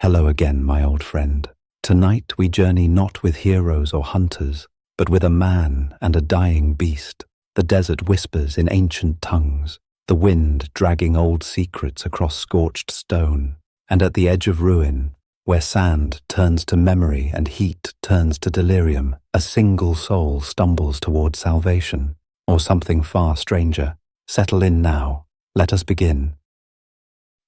Hello again, my old friend. Tonight we journey not with heroes or hunters, but with a man and a dying beast. The desert whispers in ancient tongues, the wind dragging old secrets across scorched stone, and at the edge of ruin, where sand turns to memory and heat turns to delirium, a single soul stumbles toward salvation, or something far stranger. Settle in now. Let us begin.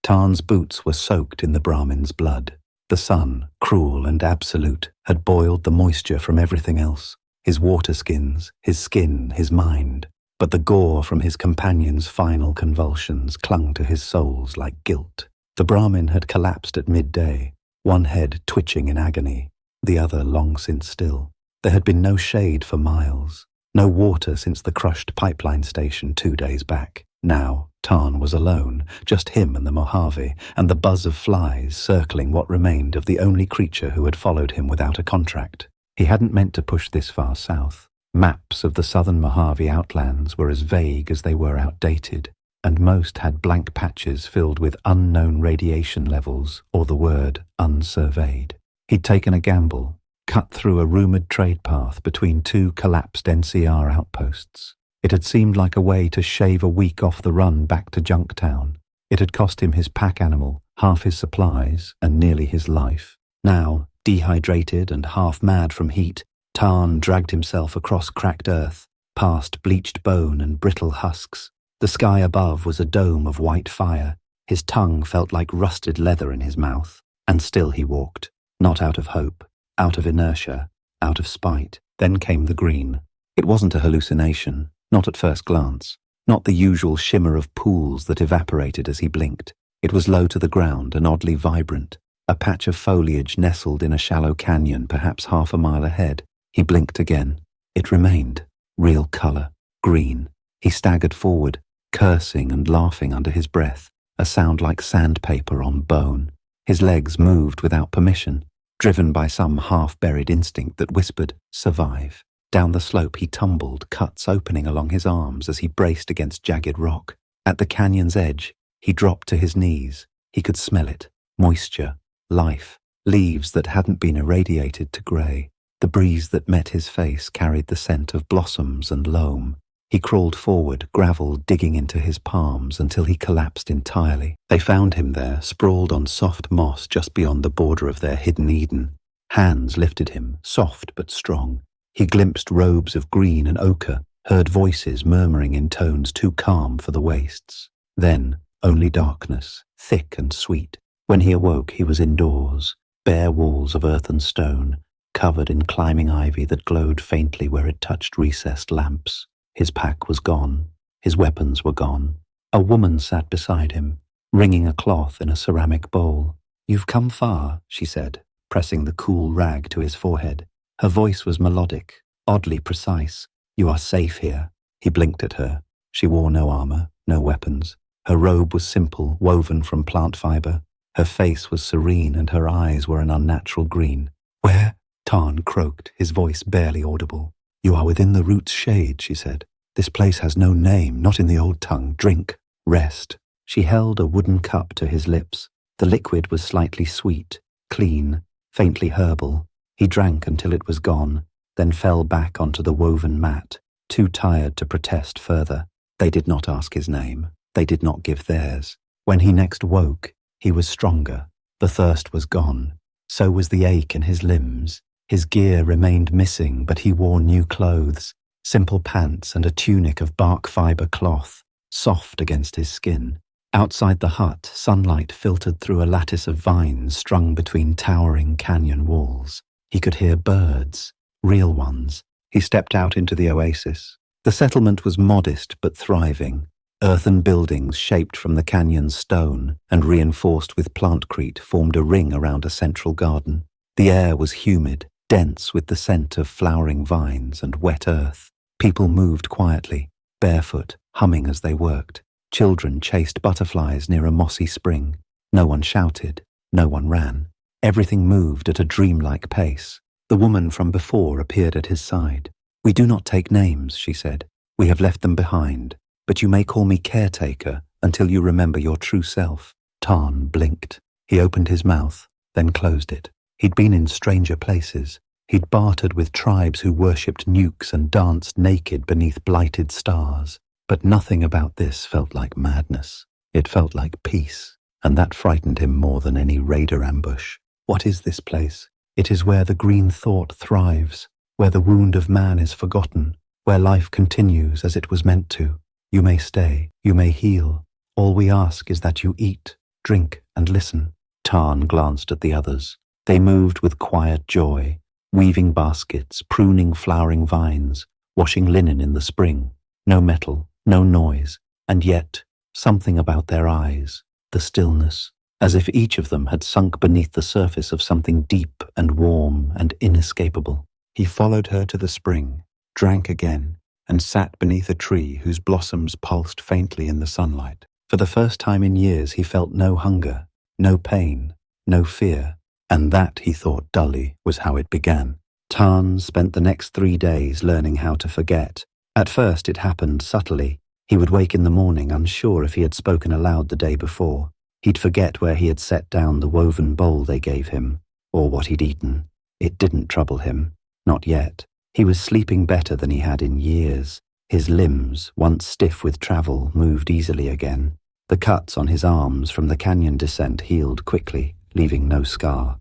Tarn's boots were soaked in the Brahmin's blood. The sun, cruel and absolute, had boiled the moisture from everything else, his water skins, his skin, his mind. But the gore from his companion's final convulsions clung to his soles like guilt. The Brahmin had collapsed at midday, one head twitching in agony, the other long since still. There had been no shade for miles, no water since the crushed pipeline station 2 days back. Now, Tarn was alone, just him and the Mojave, and the buzz of flies circling what remained of the only creature who had followed him without a contract. He hadn't meant to push this far south. Maps of the southern Mojave outlands were as vague as they were outdated, and most had blank patches filled with unknown radiation levels or the word unsurveyed. He'd taken a gamble, cut through a rumored trade path between 2 collapsed NCR outposts. It had seemed like a way to shave a week off the run back to Junktown. It had cost him his pack animal, half his supplies, and nearly his life. Now, dehydrated and half mad from heat, Tarn dragged himself across cracked earth, past bleached bone and brittle husks. The sky above was a dome of white fire. His tongue felt like rusted leather in his mouth. And still he walked, not out of hope, out of inertia, out of spite. Then came the green. It wasn't a hallucination. Not at first glance, not the usual shimmer of pools that evaporated as he blinked. It was low to the ground and oddly vibrant, a patch of foliage nestled in a shallow canyon perhaps half a mile ahead. He blinked again. It remained, real color, green. He staggered forward, cursing and laughing under his breath, a sound like sandpaper on bone. His legs moved without permission, driven by some half-buried instinct that whispered, survive. Down the slope he tumbled, cuts opening along his arms as he braced against jagged rock. At the canyon's edge, he dropped to his knees. He could smell it. Moisture, life, leaves that hadn't been irradiated to grey. The breeze that met his face carried the scent of blossoms and loam. He crawled forward, gravel digging into his palms until he collapsed entirely. They found him there, sprawled on soft moss just beyond the border of their hidden Eden. Hands lifted him, soft but strong. He glimpsed robes of green and ochre, heard voices murmuring in tones too calm for the wastes. Then, only darkness, thick and sweet. When he awoke, he was indoors, bare walls of earth and stone, covered in climbing ivy that glowed faintly where it touched recessed lamps. His pack was gone. His weapons were gone. A woman sat beside him, wringing a cloth in a ceramic bowl. "You've come far," she said, pressing the cool rag to his forehead. Her voice was melodic, oddly precise. "You are safe here." He blinked at her. She wore no armor, no weapons. Her robe was simple, woven from plant fiber. Her face was serene and her eyes were an unnatural green. "Where?" Tarn croaked, his voice barely audible. "You are within the root's shade," she said. "This place has no name, not in the old tongue. Drink. Rest." She held a wooden cup to his lips. The liquid was slightly sweet, clean, faintly herbal. He drank until it was gone, then fell back onto the woven mat, too tired to protest further. They did not ask his name. They did not give theirs. When he next woke, he was stronger. The thirst was gone. So was the ache in his limbs. His gear remained missing, but he wore new clothes, simple pants and a tunic of bark fiber cloth, soft against his skin. Outside the hut, sunlight filtered through a lattice of vines strung between towering canyon walls. He could hear birds, real ones. He stepped out into the oasis. The settlement was modest but thriving. Earthen buildings shaped from the canyon's stone and reinforced with plantcrete formed a ring around a central garden. The air was humid, dense with the scent of flowering vines and wet earth. People moved quietly, barefoot, humming as they worked. Children chased butterflies near a mossy spring. No one shouted, no one ran. Everything moved at a dreamlike pace. The woman from before appeared at his side. "We do not take names," she said. "We have left them behind, but you may call me caretaker until you remember your true self." Tarn blinked. He opened his mouth. then closed it. He'd been in stranger places. He'd bartered with tribes who worshipped nukes and danced naked beneath blighted stars. But nothing about this felt like madness. It felt like peace, and that frightened him more than any raider ambush. What is this place? It is where the green thought thrives, where the wound of man is forgotten, where life continues as it was meant to. You may stay, you may heal. All we ask is that you eat, drink, and listen. Tarn glanced at the others. They moved with quiet joy, weaving baskets, pruning flowering vines, washing linen in the spring. No metal, no noise, and yet something about their eyes, the stillness, as if each of them had sunk beneath the surface of something deep and warm and inescapable. He followed her to the spring, drank again, and sat beneath a tree whose blossoms pulsed faintly in the sunlight. For the first time in years he felt no hunger, no pain, no fear, and that, he thought dully, was how it began. Tarn spent the next 3 days learning how to forget. At first it happened subtly. He would wake in the morning unsure if he had spoken aloud the day before. He'd forget where he had set down the woven bowl they gave him, or what he'd eaten. It didn't trouble him. Not yet. He was sleeping better than he had in years. His limbs, once stiff with travel, moved easily again. The cuts on his arms from the canyon descent healed quickly, leaving no scar.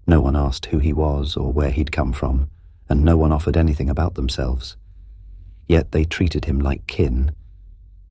No one asked who he was or where he'd come from, and no one offered anything about themselves. Yet they treated him like kin.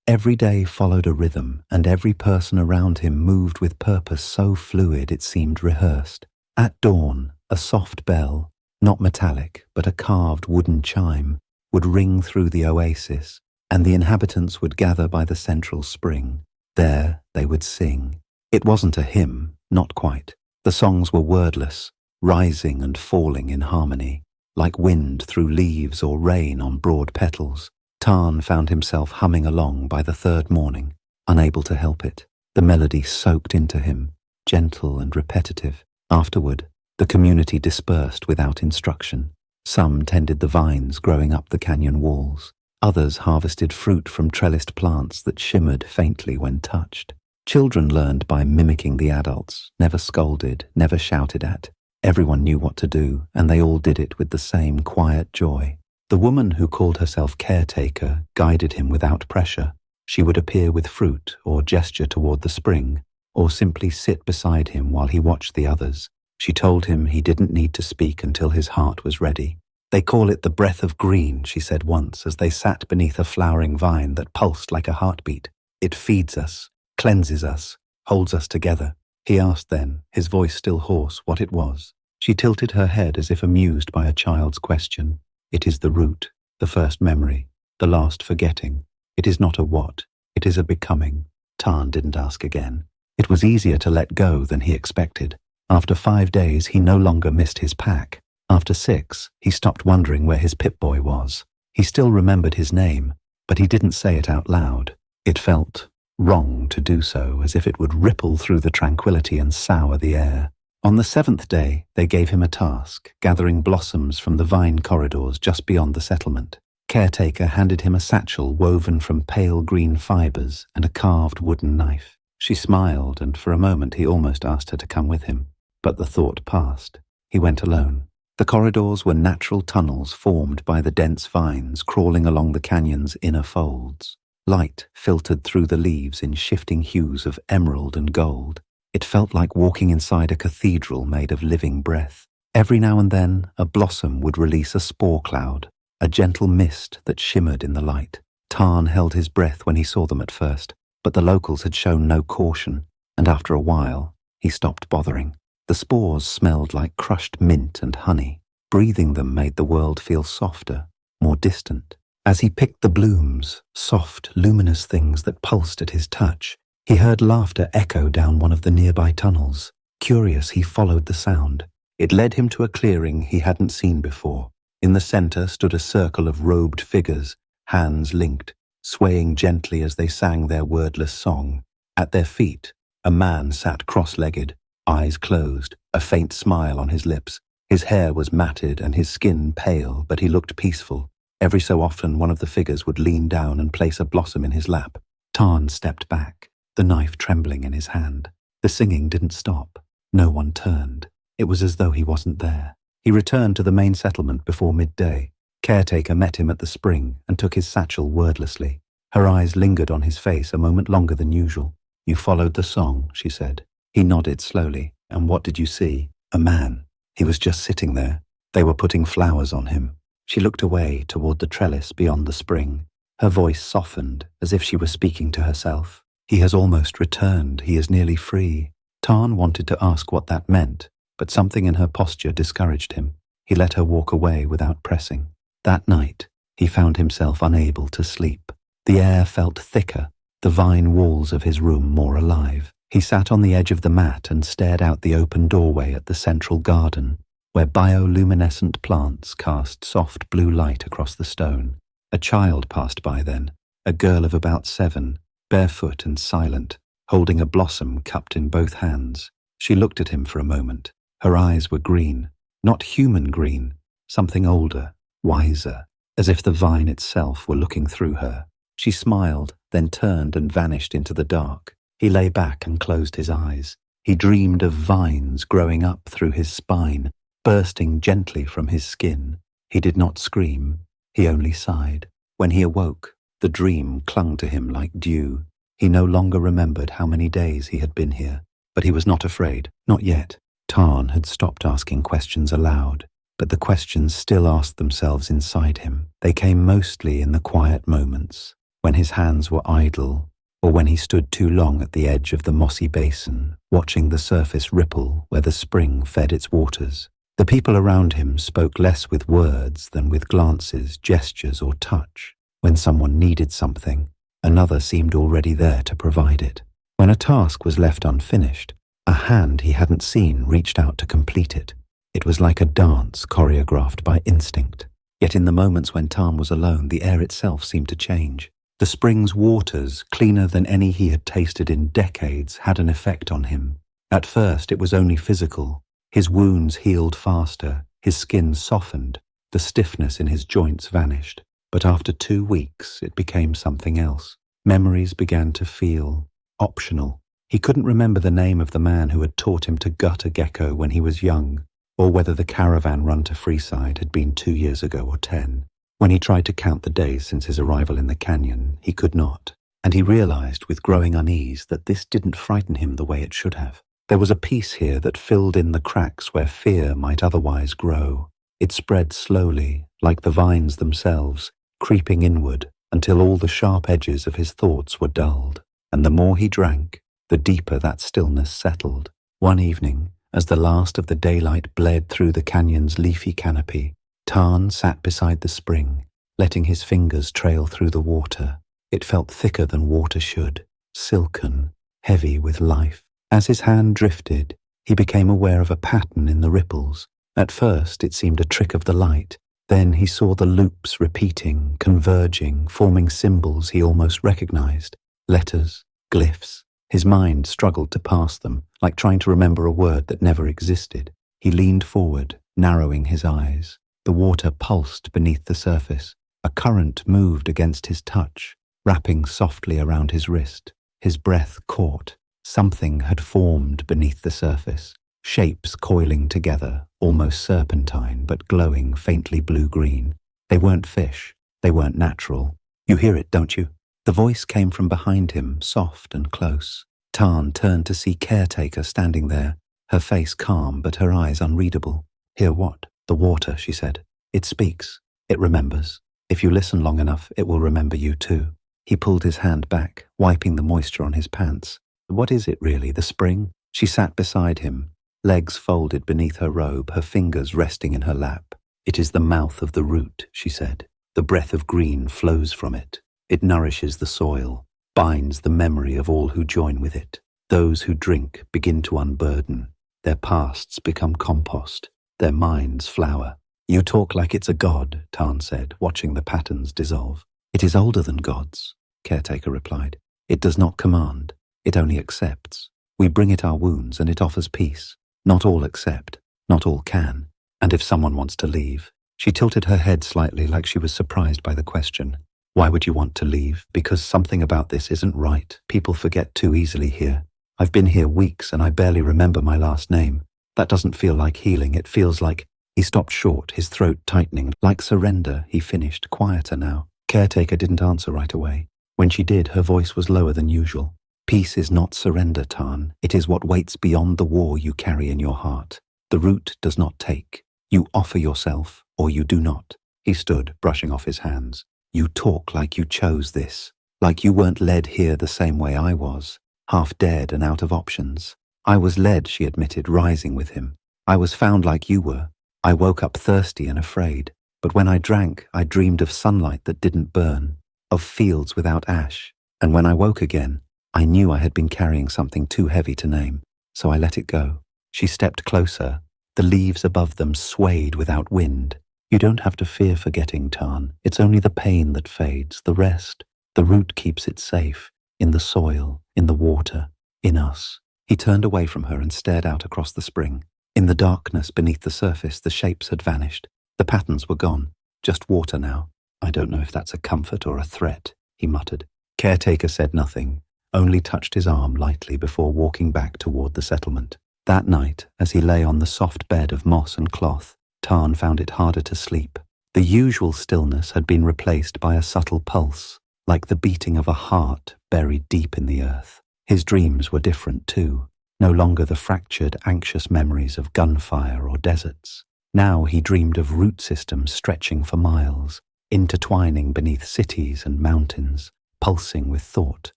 Every day followed a rhythm, and every person around him moved with purpose so fluid it seemed rehearsed. At dawn, a soft bell, not metallic, but a carved wooden chime, would ring through the oasis, and the inhabitants would gather by the central spring. There they would sing. It wasn't a hymn, not quite. The songs were wordless, rising and falling in harmony, like wind through leaves or rain on broad petals. Tarn found himself humming along by the 3rd morning, unable to help it. The melody soaked into him, gentle and repetitive. Afterward, the community dispersed without instruction. Some tended the vines growing up the canyon walls. Others harvested fruit from trellised plants that shimmered faintly when touched. Children learned by mimicking the adults, never scolded, never shouted at. Everyone knew what to do, and they all did it with the same quiet joy. The woman who called herself caretaker guided him without pressure. She would appear with fruit or gesture toward the spring, or simply sit beside him while he watched the others. She told him he didn't need to speak until his heart was ready. "They call it the breath of green," she said once as they sat beneath a flowering vine that pulsed like a heartbeat. "It feeds us, cleanses us, holds us together." He asked then, his voice still hoarse, what it was. She tilted her head as if amused by a child's question. "It is the root, the first memory, the last forgetting. It is not a what, it is a becoming." Tarn didn't ask again. It was easier to let go than he expected. After 5 days, he no longer missed his pack. After 6, he stopped wondering where his Pip-Boy was. He still remembered his name, but he didn't say it out loud. It felt wrong to do so, as if it would ripple through the tranquility and sour the air. On the 7th day, they gave him a task, gathering blossoms from the vine corridors just beyond the settlement. Caretaker handed him a satchel woven from pale green fibers and a carved wooden knife. She smiled, and for a moment he almost asked her to come with him. But the thought passed. He went alone. The corridors were natural tunnels formed by the dense vines crawling along the canyon's inner folds. Light filtered through the leaves in shifting hues of emerald and gold. It felt like walking inside a cathedral made of living breath. Every now and then, a blossom would release a spore cloud, a gentle mist that shimmered in the light. Tarn held his breath when he saw them at first, but the locals had shown no caution, and after a while, he stopped bothering. The spores smelled like crushed mint and honey. Breathing them made the world feel softer, more distant. As he picked the blooms, soft, luminous things that pulsed at his touch, he heard laughter echo down one of the nearby tunnels. Curious, he followed the sound. It led him to a clearing he hadn't seen before. In the center stood a circle of robed figures, hands linked, swaying gently as they sang their wordless song. At their feet, a man sat cross-legged, eyes closed, a faint smile on his lips. His hair was matted and his skin pale, but he looked peaceful. Every so often, one of the figures would lean down and place a blossom in his lap. Tarn stepped back, the knife trembling in his hand. The singing didn't stop. No one turned. It was as though he wasn't there. He returned to the main settlement before midday. Caretaker met him at the spring and took his satchel wordlessly. Her eyes lingered on his face a moment longer than usual. "You followed the song," she said. He nodded slowly. "And what did you see?" "A man. He was just sitting there. They were putting flowers on him." She looked away toward the trellis beyond the spring. Her voice softened, as if she were speaking to herself. "He has almost returned. He is nearly free." Tarn wanted to ask what that meant, but something in her posture discouraged him. He let her walk away without pressing. That night, he found himself unable to sleep. The air felt thicker, the vine walls of his room more alive. He sat on the edge of the mat and stared out the open doorway at the central garden, where bioluminescent plants cast soft blue light across the stone. A child passed by then, a girl of about 7, barefoot and silent, holding a blossom cupped in both hands. She looked at him for a moment. Her eyes were green, not human green, something older, wiser, as if the vine itself were looking through her. She smiled, then turned and vanished into the dark. He lay back and closed his eyes. He dreamed of vines growing up through his spine, bursting gently from his skin. He did not scream. He only sighed. When he awoke, the dream clung to him like dew. He no longer remembered how many days he had been here, but he was not afraid, not yet. Tarn had stopped asking questions aloud, but the questions still asked themselves inside him. They came mostly in the quiet moments, when his hands were idle, or when he stood too long at the edge of the mossy basin, watching the surface ripple where the spring fed its waters. The people around him spoke less with words than with glances, gestures, or touch. When someone needed something, another seemed already there to provide it. When a task was left unfinished, a hand he hadn't seen reached out to complete it. It was like a dance choreographed by instinct. Yet in the moments when Tarn was alone, the air itself seemed to change. The spring's waters, cleaner than any he had tasted in decades, had an effect on him. At first it was only physical. His wounds healed faster, his skin softened, the stiffness in his joints vanished. But after 2 weeks, it became something else. Memories began to feel optional. He couldn't remember the name of the man who had taught him to gut a gecko when he was young, or whether the caravan run to Freeside had been 2 years ago or 10. When he tried to count the days since his arrival in the canyon, he could not, and he realized with growing unease that this didn't frighten him the way it should have. There was a peace here that filled in the cracks where fear might otherwise grow. It spread slowly, like the vines themselves, creeping inward until all the sharp edges of his thoughts were dulled. And the more he drank, the deeper that stillness settled. One evening, as the last of the daylight bled through the canyon's leafy canopy, Tarn sat beside the spring, letting his fingers trail through the water. It felt thicker than water should, silken, heavy with life. As his hand drifted, he became aware of a pattern in the ripples. At first it seemed a trick of the light. Then he saw the loops repeating, converging, forming symbols he almost recognized. Letters, glyphs. His mind struggled to pass them, like trying to remember a word that never existed. He leaned forward, narrowing his eyes. The water pulsed beneath the surface. A current moved against his touch, wrapping softly around his wrist. His breath caught. Something had formed beneath the surface, shapes coiling together, almost serpentine, but glowing faintly blue-green. They weren't fish. They weren't natural. "You hear it, don't you?" The voice came from behind him, soft and close. Tarn turned to see Caretaker standing there, her face calm but her eyes unreadable. "Hear what?" "The water," she said. "It speaks. It remembers. If you listen long enough, it will remember you too." He pulled his hand back, wiping the moisture on his pants. "What is it really, the spring?" She sat beside him, legs folded beneath her robe, her fingers resting in her lap. "It is the mouth of the root," she said. "The breath of green flows from it. It nourishes the soil, binds the memory of all who join with it. Those who drink begin to unburden. Their pasts become compost. Their minds flower." "You talk like it's a god," Tarn said, watching the patterns dissolve. "It is older than gods," Caretaker replied. "It does not command. It only accepts. We bring it our wounds and it offers peace. Not all accept. Not all can. And if someone wants to leave..." She tilted her head slightly like she was surprised by the question. "Why would you want to leave?" "Because something about this isn't right. People forget too easily here. I've been here weeks and I barely remember my last name. That doesn't feel like healing. It feels like—" He stopped short, his throat tightening. "Like surrender," he finished, quieter now. Caretaker didn't answer right away. When she did, her voice was lower than usual. "Peace is not surrender, Tarn. It is what waits beyond the war you carry in your heart. The root does not take. You offer yourself, or you do not." He stood, brushing off his hands. "You talk like you chose this. Like you weren't led here the same way I was. Half dead and out of options." "I was led," she admitted, rising with him. "I was found like you were. I woke up thirsty and afraid. But when I drank, I dreamed of sunlight that didn't burn, of fields without ash. And when I woke again, I knew I had been carrying something too heavy to name, so I let it go." She stepped closer. The leaves above them swayed without wind. "You don't have to fear forgetting, Tarn. It's only the pain that fades. The rest, the root keeps it safe, in the soil, in the water, in us." He turned away from her and stared out across the spring. In the darkness beneath the surface, the shapes had vanished. The patterns were gone. Just water now. "I don't know if that's a comfort or a threat," he muttered. Caretaker said nothing, only touched his arm lightly before walking back toward the settlement. That night, as he lay on the soft bed of moss and cloth, Tarn found it harder to sleep. The usual stillness had been replaced by a subtle pulse, like the beating of a heart buried deep in the earth. His dreams were different too, no longer the fractured, anxious memories of gunfire or deserts. Now he dreamed of root systems stretching for miles, intertwining beneath cities and mountains, pulsing with thought,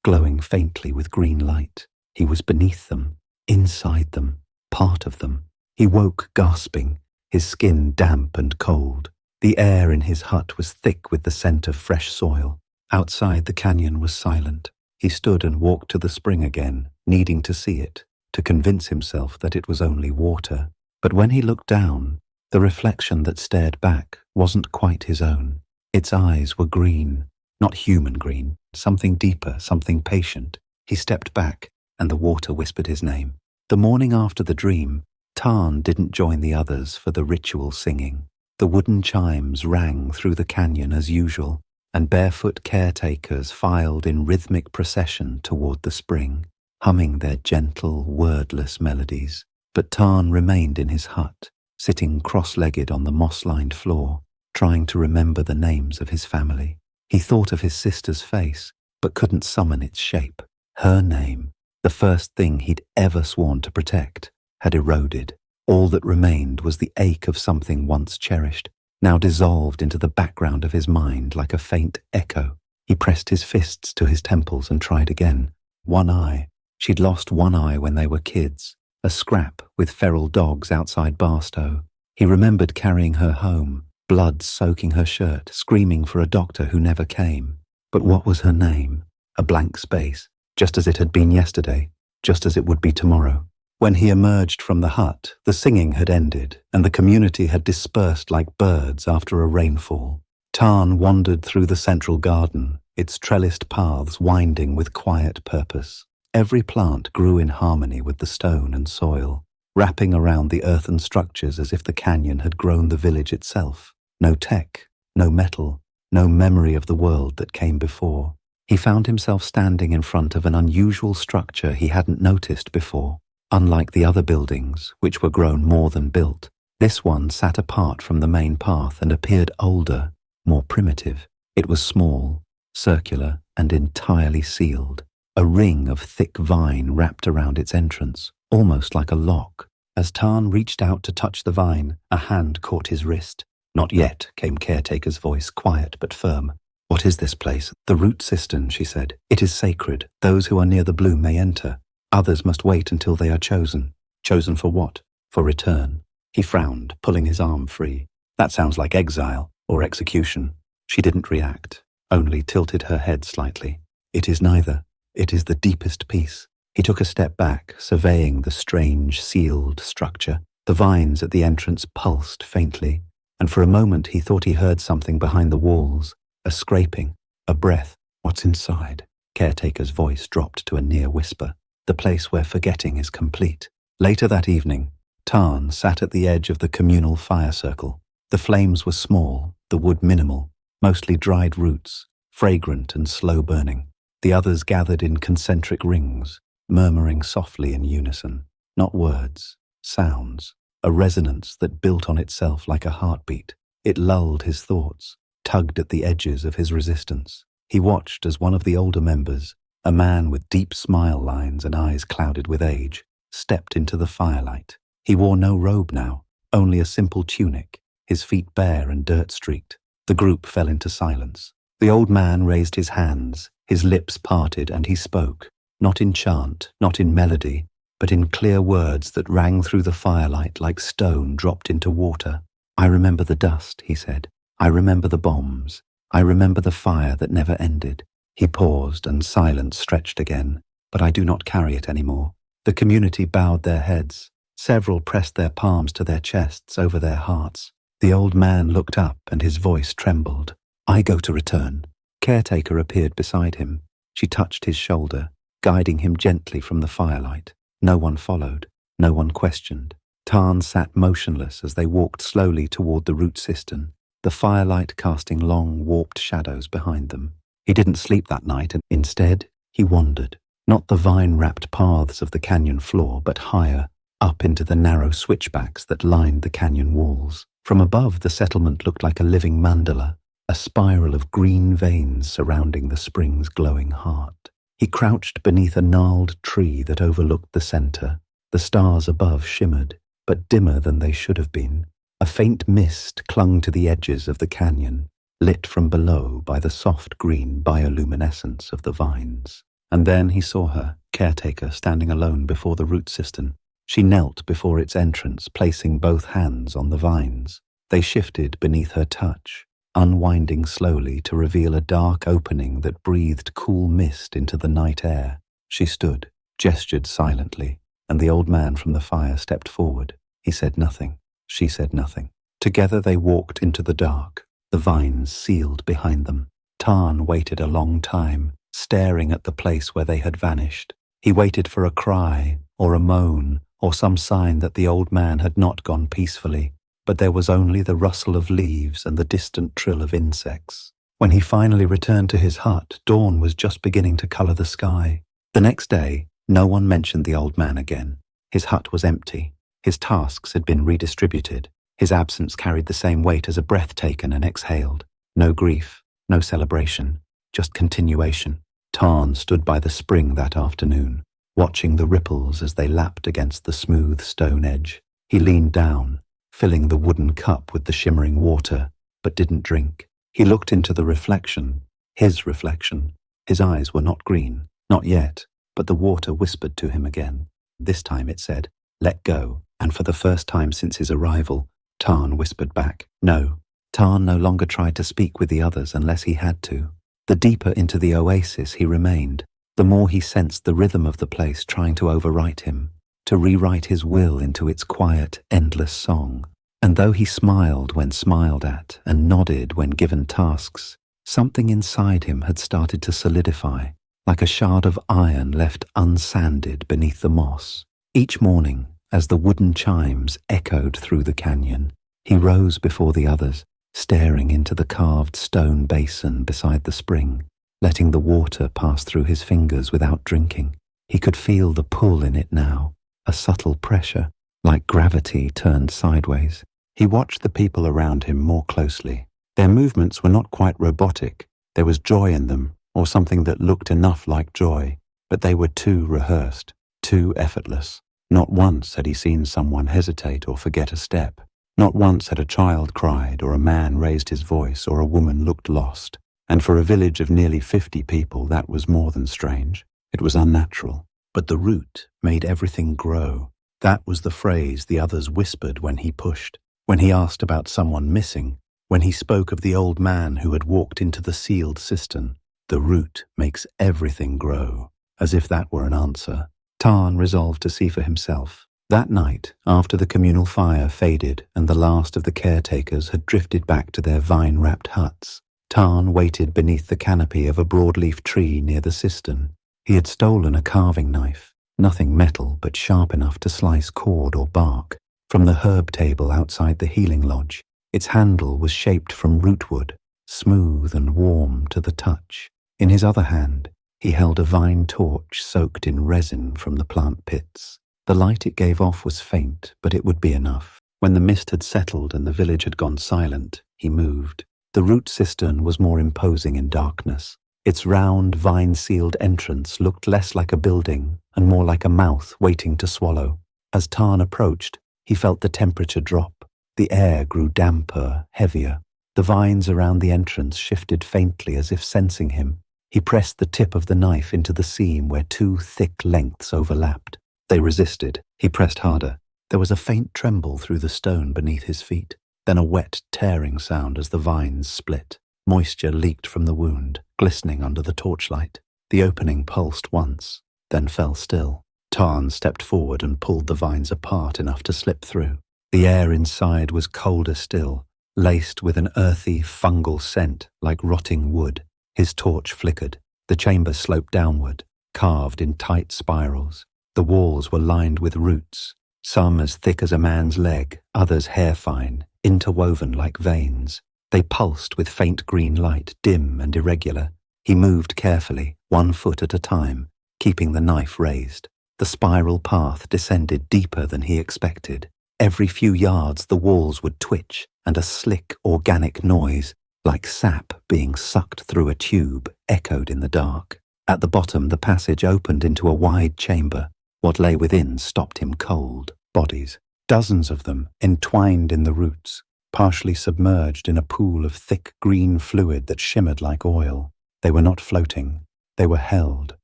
glowing faintly with green light. He was beneath them, inside them, part of them. He woke gasping, his skin damp and cold. The air in his hut was thick with the scent of fresh soil. Outside, the canyon was silent. He stood and walked to the spring again, needing to see it, to convince himself that it was only water. But when he looked down, the reflection that stared back wasn't quite his own. Its eyes were green, not human green, something deeper, something patient. He stepped back, and the water whispered his name. The morning after the dream, Tarn didn't join the others for the ritual singing. The wooden chimes rang through the canyon as usual, and barefoot caretakers filed in rhythmic procession toward the spring, humming their gentle, wordless melodies. But Tarn remained in his hut, sitting cross-legged on the moss-lined floor, trying to remember the names of his family. He thought of his sister's face, but couldn't summon its shape. Her name, the first thing he'd ever sworn to protect, had eroded. All that remained was the ache of something once cherished, now dissolved into the background of his mind like a faint echo. He pressed his fists to his temples and tried again. One eye. She'd lost one eye when they were kids, a scrap with feral dogs outside Barstow. He remembered carrying her home, blood soaking her shirt, screaming for a doctor who never came. But what was her name? A blank space, just as it had been yesterday, just as it would be tomorrow. When he emerged from the hut, the singing had ended, and the community had dispersed like birds after a rainfall. Tarn wandered through the central garden, its trellised paths winding with quiet purpose. Every plant grew in harmony with the stone and soil, wrapping around the earthen structures as if the canyon had grown the village itself. No tech, no metal, no memory of the world that came before. He found himself standing in front of an unusual structure he hadn't noticed before. Unlike the other buildings, which were grown more than built, this one sat apart from the main path and appeared older, more primitive. It was small, circular, and entirely sealed. A ring of thick vine wrapped around its entrance, almost like a lock. As Tarn reached out to touch the vine, a hand caught his wrist. "Not yet," came Caretaker's voice, quiet but firm. "What is this place?" "The root cistern," she said. "It is sacred. Those who are near the bloom may enter. Others must wait until they are chosen." "Chosen for what?" "For return." He frowned, pulling his arm free. "That sounds like exile or execution." She didn't react, only tilted her head slightly. "It is neither. It is the deepest peace." He took a step back, surveying the strange, sealed structure. The vines at the entrance pulsed faintly, and for a moment he thought he heard something behind the walls, a scraping, a breath. "What's inside?" Caretaker's voice dropped to a near whisper. "The place where forgetting is complete." Later that evening, Tarn sat at the edge of the communal fire circle. The flames were small, the wood minimal, mostly dried roots, fragrant and slow burning. The others gathered in concentric rings, murmuring softly in unison. Not words, sounds, a resonance that built on itself like a heartbeat. It lulled his thoughts, tugged at the edges of his resistance. He watched as one of the older members, a man with deep smile lines and eyes clouded with age, stepped into the firelight. He wore no robe now, only a simple tunic, his feet bare and dirt-streaked. The group fell into silence. The old man raised his hands, his lips parted, and he spoke, not in chant, not in melody, but in clear words that rang through the firelight like stone dropped into water. "I remember the dust," he said. "I remember the bombs. I remember the fire that never ended." He paused, and silence stretched again. "But I do not carry it anymore." The community bowed their heads. Several pressed their palms to their chests over their hearts. The old man looked up, and his voice trembled. "I go to return." Caretaker appeared beside him. She touched his shoulder, guiding him gently from the firelight. No one followed. No one questioned. Tarn sat motionless as they walked slowly toward the root cistern, the firelight casting long, warped shadows behind them. He didn't sleep that night, and instead, he wandered, not the vine-wrapped paths of the canyon floor, but higher, up into the narrow switchbacks that lined the canyon walls. From above, the settlement looked like a living mandala, a spiral of green veins surrounding the spring's glowing heart. He crouched beneath a gnarled tree that overlooked the center. The stars above shimmered, but dimmer than they should have been. A faint mist clung to the edges of the canyon, lit from below by the soft green bioluminescence of the vines. And then he saw her, Caretaker, standing alone before the root cistern. She knelt before its entrance, placing both hands on the vines. They shifted beneath her touch, unwinding slowly to reveal a dark opening that breathed cool mist into the night air. She stood, gestured silently, and the old man from the fire stepped forward. He said nothing. She said nothing. Together they walked into the dark, the vines sealed behind them. Tarn waited a long time, staring at the place where they had vanished. He waited for a cry, or a moan, or some sign that the old man had not gone peacefully, but there was only the rustle of leaves and the distant trill of insects. When he finally returned to his hut, dawn was just beginning to color the sky. The next day, no one mentioned the old man again. His hut was empty. His tasks had been redistributed. His absence carried the same weight as a breath taken and exhaled. No grief, no celebration, just continuation. Tarn stood by the spring that afternoon, watching the ripples as they lapped against the smooth stone edge. He leaned down, filling the wooden cup with the shimmering water, but didn't drink. He looked into the reflection, his reflection. His eyes were not green, not yet, but the water whispered to him again. This time it said, "Let go," and for the first time since his arrival, Tarn whispered back, "No." Tarn no longer tried to speak with the others unless he had to. The deeper into the oasis he remained, the more he sensed the rhythm of the place trying to overwrite him, to rewrite his will into its quiet, endless song. And though he smiled when smiled at and nodded when given tasks, something inside him had started to solidify, like a shard of iron left unsanded beneath the moss. Each morning, as the wooden chimes echoed through the canyon, he rose before the others, staring into the carved stone basin beside the spring, letting the water pass through his fingers without drinking. He could feel the pull in it now, a subtle pressure, like gravity turned sideways. He watched the people around him more closely. Their movements were not quite robotic. There was joy in them, or something that looked enough like joy, but they were too rehearsed, too effortless. Not once had he seen someone hesitate or forget a step. Not once had a child cried, or a man raised his voice, or a woman looked lost. And for a village of nearly 50 people, that was more than strange. It was unnatural. But the root made everything grow. That was the phrase the others whispered when he pushed, when he asked about someone missing, when he spoke of the old man who had walked into the sealed cistern. The root makes everything grow. As if that were an answer, Tarn resolved to see for himself. That night, after the communal fire faded and the last of the caretakers had drifted back to their vine-wrapped huts, Tarn waited beneath the canopy of a broadleaf tree near the cistern. He had stolen a carving knife, nothing metal but sharp enough to slice cord or bark, from the herb table outside the healing lodge. Its handle was shaped from rootwood, smooth and warm to the touch. In his other hand, He held a vine torch soaked in resin from the plant pits. The light it gave off was faint, but it would be enough. When the mist had settled and the village had gone silent, he moved. The root cistern was more imposing in darkness. Its round, vine-sealed entrance looked less like a building and more like a mouth waiting to swallow. As Tarn approached, he felt the temperature drop. The air grew damper, heavier. The vines around the entrance shifted faintly as if sensing him. He pressed the tip of the knife into the seam where two thick lengths overlapped. They resisted. He pressed harder. There was a faint tremble through the stone beneath his feet, then a wet, tearing sound as the vines split. Moisture leaked from the wound, glistening under the torchlight. The opening pulsed once, then fell still. Tarn stepped forward and pulled the vines apart enough to slip through. The air inside was colder still, laced with an earthy, fungal scent like rotting wood. His torch flickered. The chamber sloped downward, carved in tight spirals. The walls were lined with roots, some as thick as a man's leg, others hair-fine, interwoven like veins. They pulsed with faint green light, dim and irregular. He moved carefully, 1 foot at a time, keeping the knife raised. The spiral path descended deeper than he expected. Every few yards the walls would twitch, and a slick, organic noise, like sap being sucked through a tube, echoed in the dark. At the bottom the passage opened into a wide chamber. What lay within stopped him cold. Bodies, dozens of them, entwined in the roots, partially submerged in a pool of thick green fluid that shimmered like oil. They were not floating. They were held,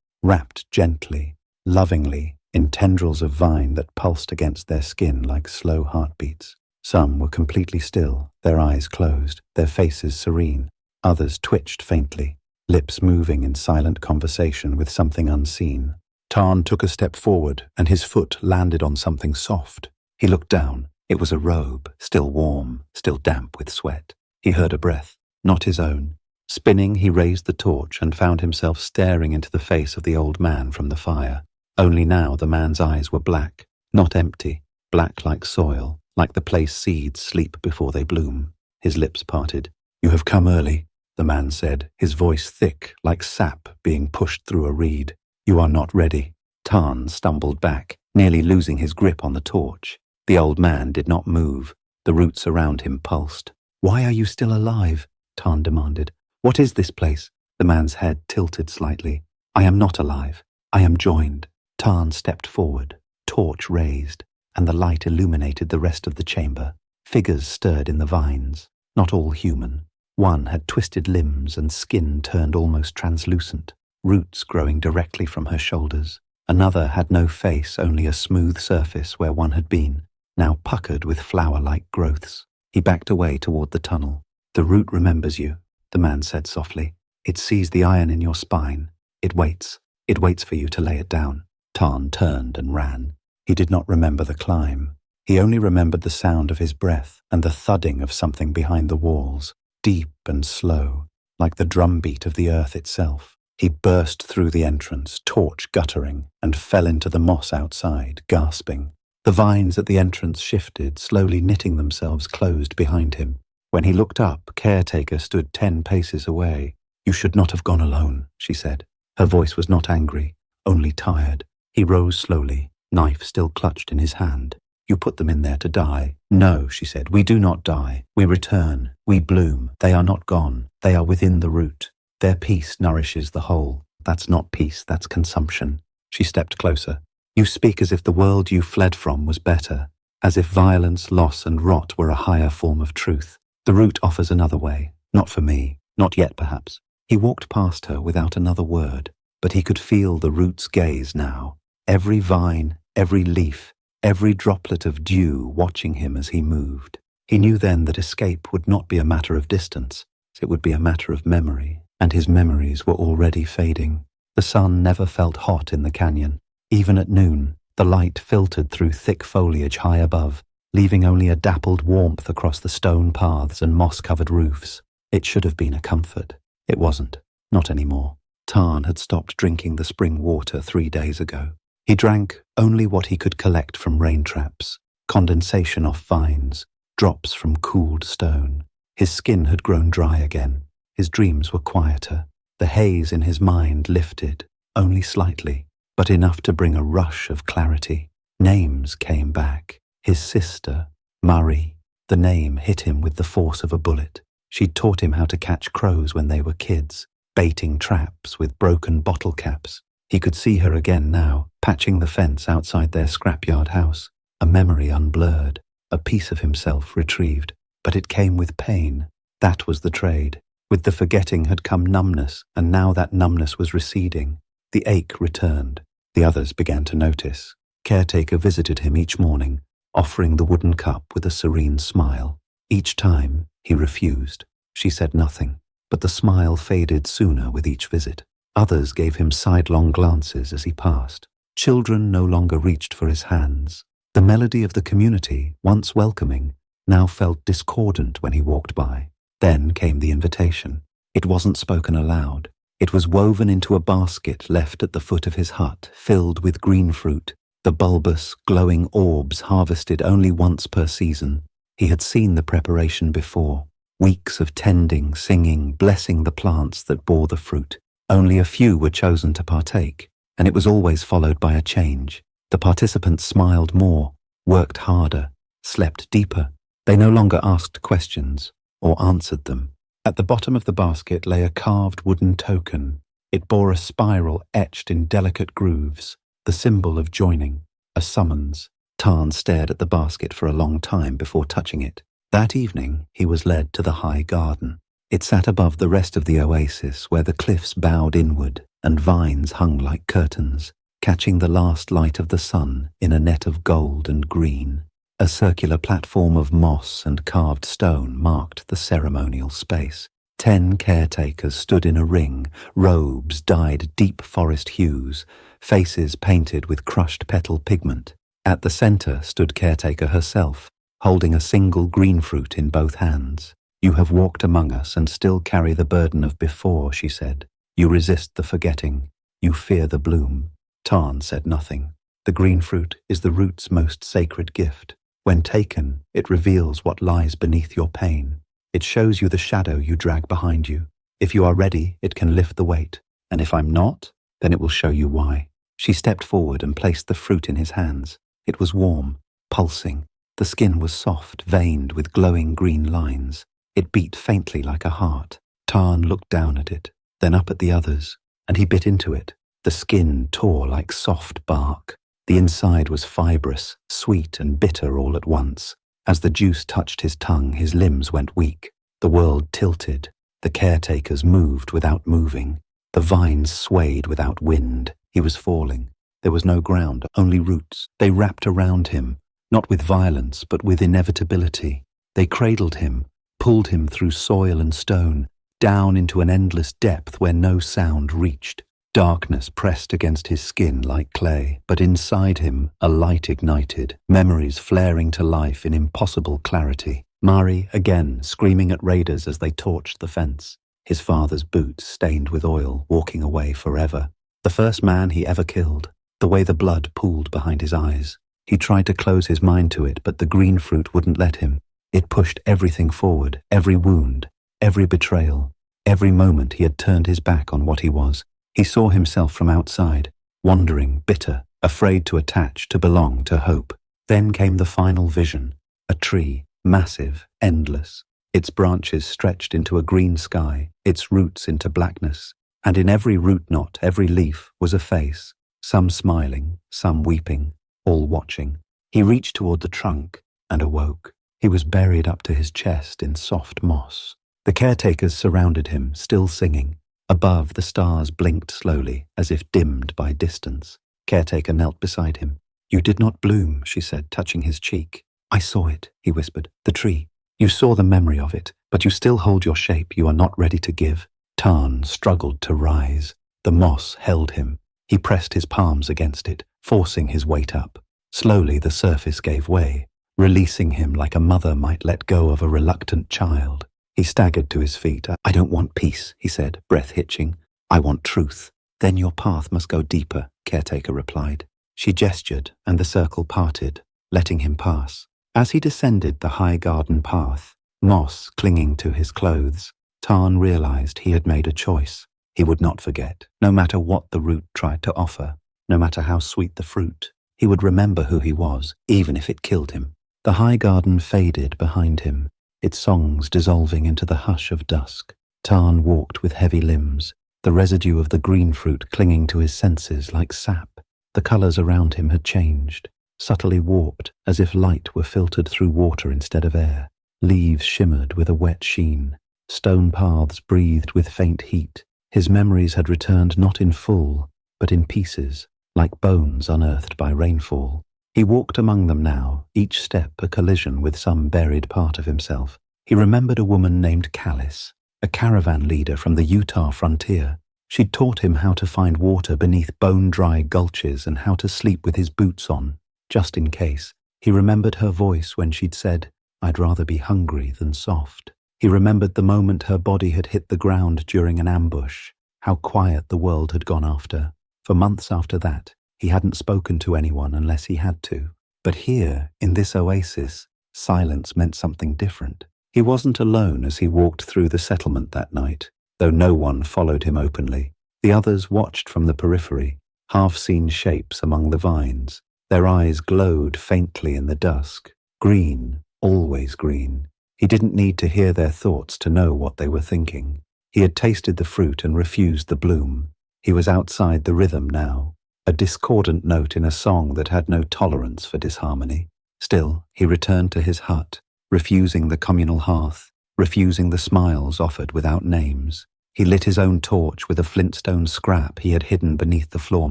wrapped gently, lovingly, in tendrils of vine that pulsed against their skin like slow heartbeats. Some were completely still, their eyes closed, their faces serene. Others twitched faintly, lips moving in silent conversation with something unseen. Tarn took a step forward, and his foot landed on something soft. He looked down. It was a robe, still warm, still damp with sweat. He heard a breath, not his own. Spinning, he raised the torch and found himself staring into the face of the old man from the fire. Only now the man's eyes were black, not empty, black like soil, like the place seeds sleep before they bloom. His lips parted. "You have come early," the man said, his voice thick, like sap being pushed through a reed. "You are not ready." Tarn stumbled back, nearly losing his grip on the torch. The old man did not move. The roots around him pulsed. "Why are you still alive?" Tarn demanded. "What is this place?" The man's head tilted slightly. "I am not alive. I am joined." Tarn stepped forward, torch raised, and the light illuminated the rest of the chamber. Figures stirred in the vines, not all human. One had twisted limbs and skin turned almost translucent, roots growing directly from her shoulders. Another had no face, only a smooth surface where one had been, now puckered with flower-like growths. He backed away toward the tunnel. "The root remembers you," the man said softly. "It sees the iron in your spine. It waits. It waits for you to lay it down." Tarn turned and ran. He did not remember the climb. He only remembered the sound of his breath and the thudding of something behind the walls, deep and slow, like the drumbeat of the earth itself. He burst through the entrance, torch guttering, and fell into the moss outside, gasping. The vines at the entrance shifted, slowly knitting themselves closed behind him. When he looked up, Caretaker stood 10 paces away. "You should not have gone alone," she said. Her voice was not angry, only tired. He rose slowly, knife still clutched in his hand. "You put them in there to die." "No," she said, "we do not die. We return. We bloom. They are not gone. They are within the root. Their peace nourishes the whole." "That's not peace, that's consumption." She stepped closer. "You speak as if the world you fled from was better, as if violence, loss, and rot were a higher form of truth. The root offers another way. Not for me. Not yet, perhaps." He walked past her without another word, but he could feel the root's gaze now. Every vine, every leaf, every droplet of dew watching him as he moved. He knew then that escape would not be a matter of distance. It would be a matter of memory, and his memories were already fading. The sun never felt hot in the canyon. Even at noon, the light filtered through thick foliage high above, leaving only a dappled warmth across the stone paths and moss-covered roofs. It should have been a comfort. It wasn't. Not anymore. Tarn had stopped drinking the spring water 3 days ago. He drank only what he could collect from rain traps, condensation off vines, drops from cooled stone. His skin had grown dry again. His dreams were quieter. The haze in his mind lifted, only slightly, but enough to bring a rush of clarity. Names came back. His sister, Marie. The name hit him with the force of a bullet. She'd taught him how to catch crows when they were kids, baiting traps with broken bottle caps. He could see her again now, patching the fence outside their scrapyard house. A memory unblurred, a piece of himself retrieved. But it came with pain. That was the trade. With the forgetting had come numbness, and now that numbness was receding. The ache returned. The others began to notice. Caretaker visited him each morning, offering the wooden cup with a serene smile. Each time, he refused. She said nothing, but the smile faded sooner with each visit. Others gave him sidelong glances as he passed. Children no longer reached for his hands. The melody of the community, once welcoming, now felt discordant when he walked by. Then came the invitation. It wasn't spoken aloud. It was woven into a basket left at the foot of his hut, filled with green fruit, the bulbous, glowing orbs harvested only once per season. He had seen the preparation before. Weeks of tending, singing, blessing the plants that bore the fruit. Only a few were chosen to partake, and it was always followed by a change. The participants smiled more, worked harder, slept deeper. They no longer asked questions or answered them. At the bottom of the basket lay a carved wooden token. It bore a spiral etched in delicate grooves, the symbol of joining, a summons. Tarn stared at the basket for a long time before touching it. That evening, he was led to the high garden. It sat above the rest of the oasis, where the cliffs bowed inward and vines hung like curtains, catching the last light of the sun in a net of gold and green. A circular platform of moss and carved stone marked the ceremonial space. 10 caretakers stood in a ring, robes dyed deep forest hues, faces painted with crushed petal pigment. At the center stood caretaker herself, holding a single green fruit in both hands. "You have walked among us and still carry the burden of before," she said. "You resist the forgetting. You fear the bloom." Tarn said nothing. The green fruit is the root's most sacred gift. When taken, it reveals what lies beneath your pain. It shows you the shadow you drag behind you. If you are ready, it can lift the weight. And if I'm not, then it will show you why. She stepped forward and placed the fruit in his hands. It was warm, pulsing. The skin was soft, veined with glowing green lines. It beat faintly like a heart. Tarn looked down at it, then up at the others, and he bit into it. The skin tore like soft bark. The inside was fibrous, sweet and bitter all at once. As the juice touched his tongue, his limbs went weak. The world tilted. The caretakers moved without moving. The vines swayed without wind. He was falling. There was no ground, only roots. They wrapped around him, not with violence, but with inevitability. They cradled him, pulled him through soil and stone, down into an endless depth where no sound reached. Darkness pressed against his skin like clay, but inside him a light ignited, memories flaring to life in impossible clarity. Mari again screaming at raiders as they torched the fence. His father's boots stained with oil, walking away forever. The first man he ever killed, the way the blood pooled behind his eyes. He tried to close his mind to it, but the green fruit wouldn't let him. It pushed everything forward, every wound, every betrayal, every moment he had turned his back on what he was. He saw himself from outside, wandering, bitter, afraid to attach, to belong, to hope. Then came the final vision, a tree, massive, endless. Its branches stretched into a green sky, its roots into blackness, and in every root knot, every leaf, was a face, some smiling, some weeping, all watching. He reached toward the trunk and awoke. He was buried up to his chest in soft moss. The caretakers surrounded him, still singing. Above, the stars blinked slowly, as if dimmed by distance. Caretaker knelt beside him. "You did not bloom," she said, touching his cheek. "I saw it," he whispered. "The tree. You saw the memory of it, but you still hold your shape you are not ready to give." Tarn struggled to rise. The moss held him. He pressed his palms against it, forcing his weight up. Slowly the surface gave way, releasing him like a mother might let go of a reluctant child. He staggered to his feet. "I don't want peace," he said, breath hitching. "I want truth." "Then your path must go deeper," Caretaker replied. She gestured, and the circle parted, letting him pass. As he descended the high garden path, moss clinging to his clothes, Tarn realized he had made a choice. He would not forget, no matter what the root tried to offer, no matter how sweet the fruit. He would remember who he was, even if it killed him. The high garden faded behind him, its songs dissolving into the hush of dusk. Tarn walked with heavy limbs, the residue of the green fruit clinging to his senses like sap. The colours around him had changed, subtly warped, as if light were filtered through water instead of air. Leaves shimmered with a wet sheen. Stone paths breathed with faint heat. His memories had returned not in full, but in pieces, like bones unearthed by rainfall. He walked among them now, each step a collision with some buried part of himself. He remembered a woman named Callis, a caravan leader from the Utah frontier. She'd taught him how to find water beneath bone-dry gulches and how to sleep with his boots on, just in case. He remembered her voice when she'd said, "I'd rather be hungry than soft." He remembered the moment her body had hit the ground during an ambush, how quiet the world had gone after. For months after that, he hadn't spoken to anyone unless he had to. But here, in this oasis, silence meant something different. He wasn't alone as he walked through the settlement that night, though no one followed him openly. The others watched from the periphery, half-seen shapes among the vines. Their eyes glowed faintly in the dusk. Green, always green. He didn't need to hear their thoughts to know what they were thinking. He had tasted the fruit and refused the bloom. He was outside the rhythm now, a discordant note in a song that had no tolerance for disharmony. Still, he returned to his hut, refusing the communal hearth, refusing the smiles offered without names. He lit his own torch with a flintstone scrap he had hidden beneath the floor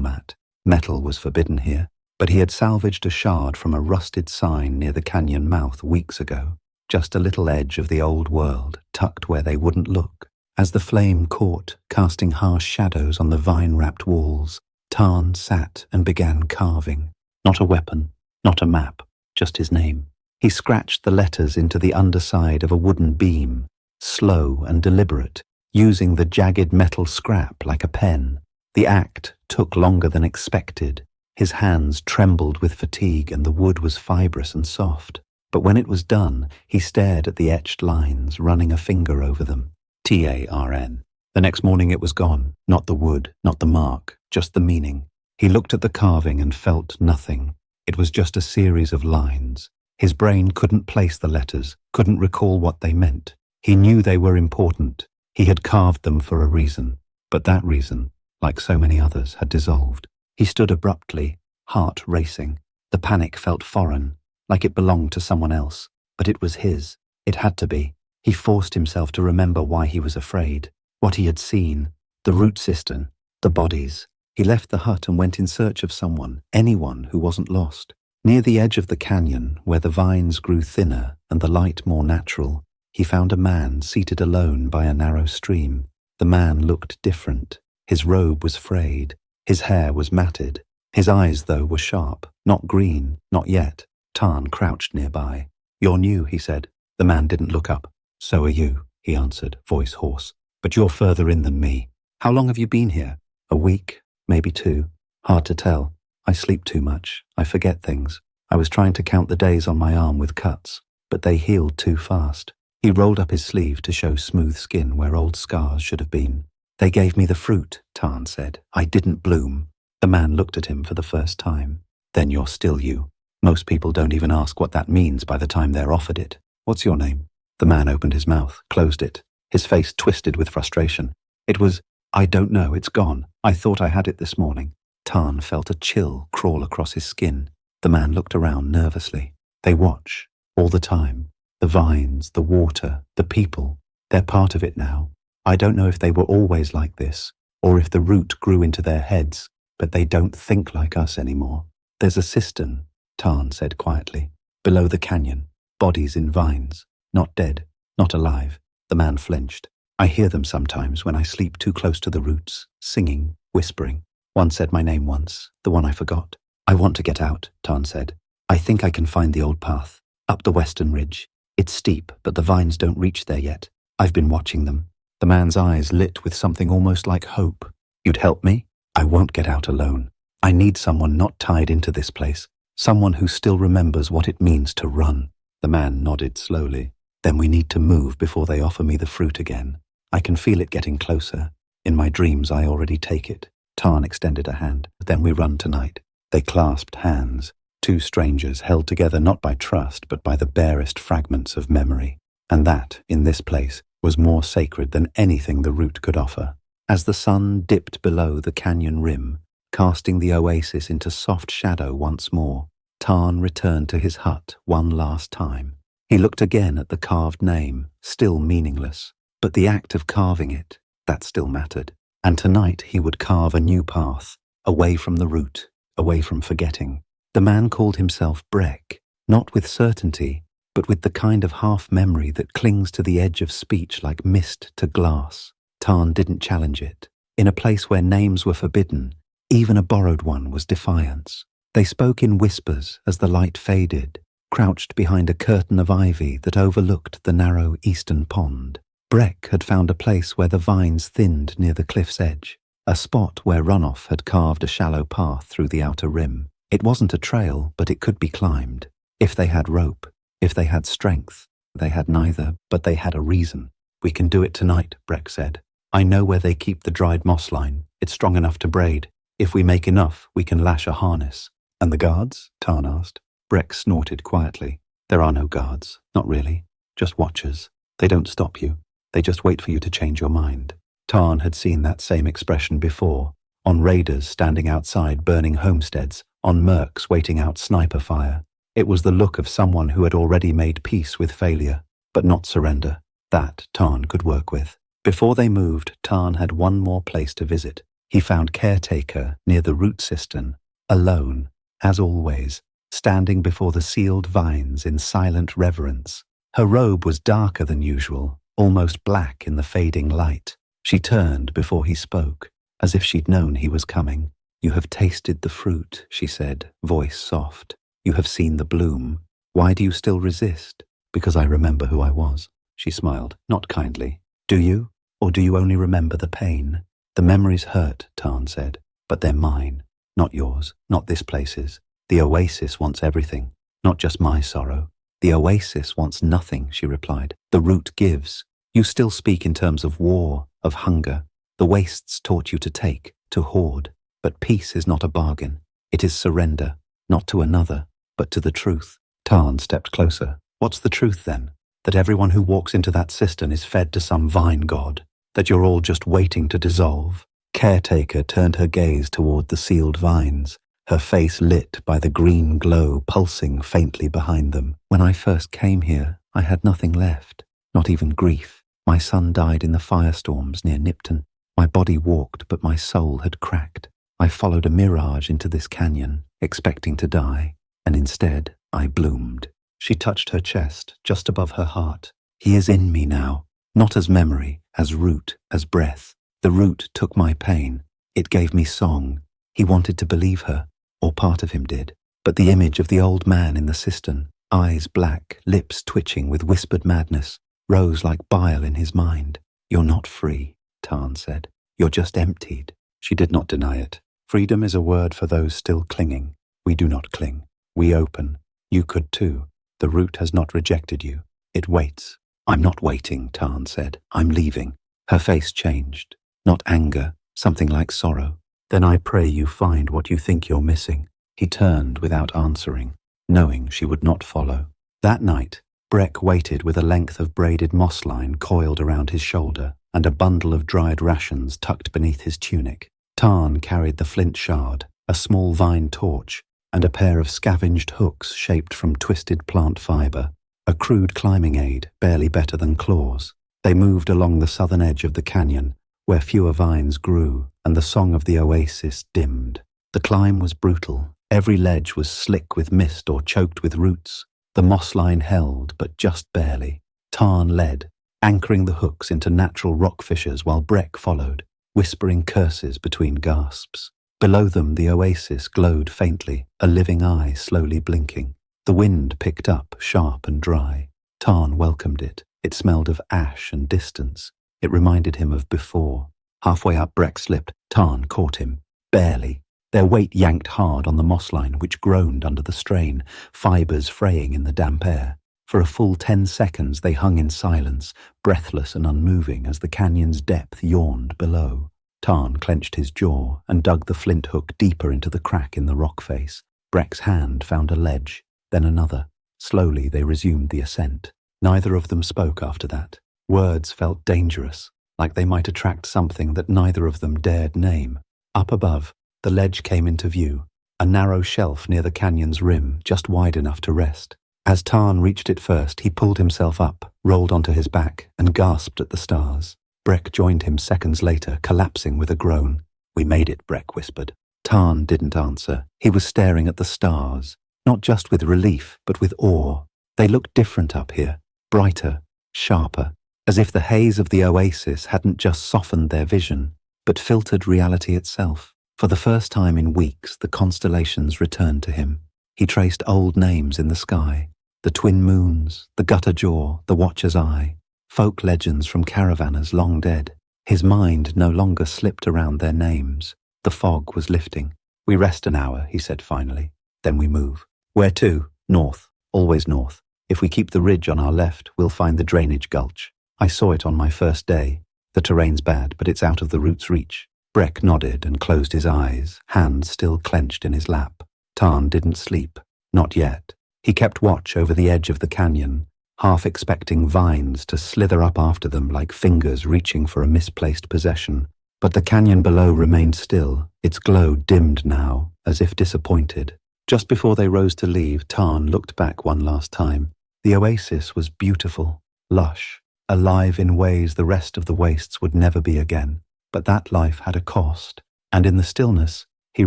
mat. Metal was forbidden here, but he had salvaged a shard from a rusted sign near the canyon mouth weeks ago. Just a little edge of the old world, tucked where they wouldn't look. As the flame caught, casting harsh shadows on the vine-wrapped walls, Tarn sat and began carving. Not a weapon, not a map, just his name. He scratched the letters into the underside of a wooden beam, slow and deliberate, using the jagged metal scrap like a pen. The act took longer than expected. His hands trembled with fatigue and the wood was fibrous and soft. But when it was done, he stared at the etched lines, running a finger over them. Tarn. The next morning it was gone. Not the wood, not the mark, just the meaning. He looked at the carving and felt nothing. It was just a series of lines. His brain couldn't place the letters, couldn't recall what they meant. He knew they were important. He had carved them for a reason. But that reason, like so many others, had dissolved. He stood abruptly, heart racing. The panic felt foreign, like it belonged to someone else. But it was his. It had to be. He forced himself to remember why he was afraid, what he had seen, the root cistern, the bodies. He left the hut and went in search of someone, anyone who wasn't lost. Near the edge of the canyon, where the vines grew thinner and the light more natural, he found a man seated alone by a narrow stream. The man looked different. His robe was frayed. His hair was matted. His eyes, though, were sharp, not green, not yet. Tarn crouched nearby. "You're new," he said. The man didn't look up. "So are you," he answered, voice hoarse. "But you're further in than me. How long have you been here?" "A week, maybe 2. Hard to tell. I sleep too much. I forget things. I was trying to count the days on my arm with cuts, but they healed too fast." He rolled up his sleeve to show smooth skin where old scars should have been. "They gave me the fruit," Tarn said. "I didn't bloom." The man looked at him for the first time. "Then you're still you. Most people don't even ask what that means by the time they're offered it. What's your name?" The man opened his mouth, closed it. His face twisted with frustration. "It was, I don't know, it's gone. I thought I had it this morning." Tarn felt a chill crawl across his skin. The man looked around nervously. They watch, all the time. The vines, the water, the people. They're part of it now. I don't know if they were always like this, or if the root grew into their heads, but they don't think like us anymore. "There's a cistern," Tarn said quietly, "below the canyon. Bodies in vines. Not dead, not alive." The man flinched. "I hear them sometimes when I sleep too close to the roots, singing, whispering. One said my name once, the one I forgot." "I want to get out," Tarn said. "I think I can find the old path, up the western ridge. It's steep, but the vines don't reach there yet. I've been watching them." The man's eyes lit with something almost like hope. "You'd help me? I won't get out alone. I need someone not tied into this place, someone who still remembers what it means to run." The man nodded slowly. "Then we need to move before they offer me the fruit again. I can feel it getting closer. In my dreams I already take it. Tarn extended a hand. Then we run tonight. They clasped hands, two strangers held together not by trust but by the barest fragments of memory. And that, in this place, was more sacred than anything the route could offer. As the sun dipped below the canyon rim, casting the oasis into soft shadow once more, Tarn returned to his hut one last time. He looked again at the carved name, still meaningless, but the act of carving it, that still mattered. And tonight he would carve a new path, away from the route, away from forgetting. The man called himself Breck, not with certainty, but with the kind of half-memory that clings to the edge of speech like mist to glass. Tarn didn't challenge it. In a place where names were forbidden, even a borrowed one was defiance. They spoke in whispers as the light faded, crouched behind a curtain of ivy that overlooked the narrow eastern pond. Breck had found a place where the vines thinned near the cliff's edge, a spot where runoff had carved a shallow path through the outer rim. It wasn't a trail, but it could be climbed. If they had rope, if they had strength. They had neither, but they had a reason. "We can do it tonight," Breck said. "I know where they keep the dried moss line. It's strong enough to braid. If we make enough, we can lash a harness." "And the guards?" Tarn asked. Breck snorted quietly. "There are no guards. Not really. Just watchers. They don't stop you. They just wait for you to change your mind." Tarn had seen that same expression before, on raiders standing outside burning homesteads, on mercs waiting out sniper fire. It was the look of someone who had already made peace with failure, but not surrender. That Tarn could work with. Before they moved, Tarn had one more place to visit. He found Caretaker near the root cistern, alone, as always, standing before the sealed vines in silent reverence. Her robe was darker than usual, almost black in the fading light. She turned before he spoke, as if she'd known he was coming. "You have tasted the fruit," she said, voice soft. "You have seen the bloom. Why do you still resist?" "Because I remember who I was," she smiled, not kindly. "Do you? Or do you only remember the pain?" "The memories hurt," Tarn said, "but they're mine, not yours, not this place's. The oasis wants everything, not just my sorrow." "The oasis wants nothing," she replied. "The root gives. You still speak in terms of war, of hunger. The wastes taught you to take, to hoard. But peace is not a bargain. It is surrender, not to another, but to the truth." Tarn stepped closer. "What's the truth then? That everyone who walks into that cistern is fed to some vine god? That you're all just waiting to dissolve?" Caretaker turned her gaze toward the sealed vines, her face lit by the green glow pulsing faintly behind them. "When I first came here, I had nothing left, not even grief. My son died in the firestorms near Nipton. My body walked, but my soul had cracked. I followed a mirage into this canyon, expecting to die, and instead I bloomed." She touched her chest, just above her heart. "He is in me now, not as memory, as root, as breath. The root took my pain. It gave me song. He wanted to believe her, or part of him did. But the image of the old man in the cistern, eyes black, lips twitching with whispered madness, rose like bile in his mind. "You're not free," Tarn said. "You're just emptied." She did not deny it. "Freedom is a word for those still clinging. We do not cling. We open. You could too. The root has not rejected you. It waits." "I'm not waiting," Tarn said. "I'm leaving." Her face changed. Not anger, something like sorrow. "Then I pray you find what you think you're missing." He turned without answering, knowing she would not follow. That night, Breck waited with a length of braided moss line coiled around his shoulder and a bundle of dried rations tucked beneath his tunic. Tarn carried the flint shard, a small vine torch, and a pair of scavenged hooks shaped from twisted plant fiber, a crude climbing aid barely better than claws. They moved along the southern edge of the canyon, where fewer vines grew and the song of the oasis dimmed. The climb was brutal. Every ledge was slick with mist or choked with roots. The moss line held, but just barely. Tarn led, anchoring the hooks into natural rock fissures while Breck followed, whispering curses between gasps. Below them the oasis glowed faintly, a living eye slowly blinking. The wind picked up, sharp and dry. Tarn welcomed it. It smelled of ash and distance. It reminded him of before. Halfway up Breck slipped. Tarn caught him. Barely. Their weight yanked hard on the moss line, which groaned under the strain, fibers fraying in the damp air. For a full 10 seconds they hung in silence, breathless and unmoving as the canyon's depth yawned below. Tarn clenched his jaw and dug the flint hook deeper into the crack in the rock face. Breck's hand found a ledge, then another. Slowly they resumed the ascent. Neither of them spoke after that. Words felt dangerous, like they might attract something that neither of them dared name. Up above, the ledge came into view, a narrow shelf near the canyon's rim, just wide enough to rest. As Tarn reached it first, he pulled himself up, rolled onto his back, and gasped at the stars. Breck joined him seconds later, collapsing with a groan. "We made it," Breck whispered. Tarn didn't answer. He was staring at the stars, not just with relief, but with awe. They looked different up here, brighter, sharper, as if the haze of the oasis hadn't just softened their vision, but filtered reality itself. For the first time in weeks, the constellations returned to him. He traced old names in the sky. The twin moons, the gutter jaw, the watcher's eye, folk legends from caravanners long dead. His mind no longer slipped around their names. The fog was lifting. "We rest an hour," he said finally. "Then we move." "Where to?" "North. Always north. If we keep the ridge on our left, we'll find the drainage gulch. I saw it on my first day. The terrain's bad, but it's out of the route's reach." Breck nodded and closed his eyes, hands still clenched in his lap. Tarn didn't sleep. Not yet. He kept watch over the edge of the canyon, half expecting vines to slither up after them like fingers reaching for a misplaced possession. But the canyon below remained still, its glow dimmed now, as if disappointed. Just before they rose to leave, Tarn looked back one last time. The oasis was beautiful, lush, alive in ways the rest of the wastes would never be again. But that life had a cost, and in the stillness, he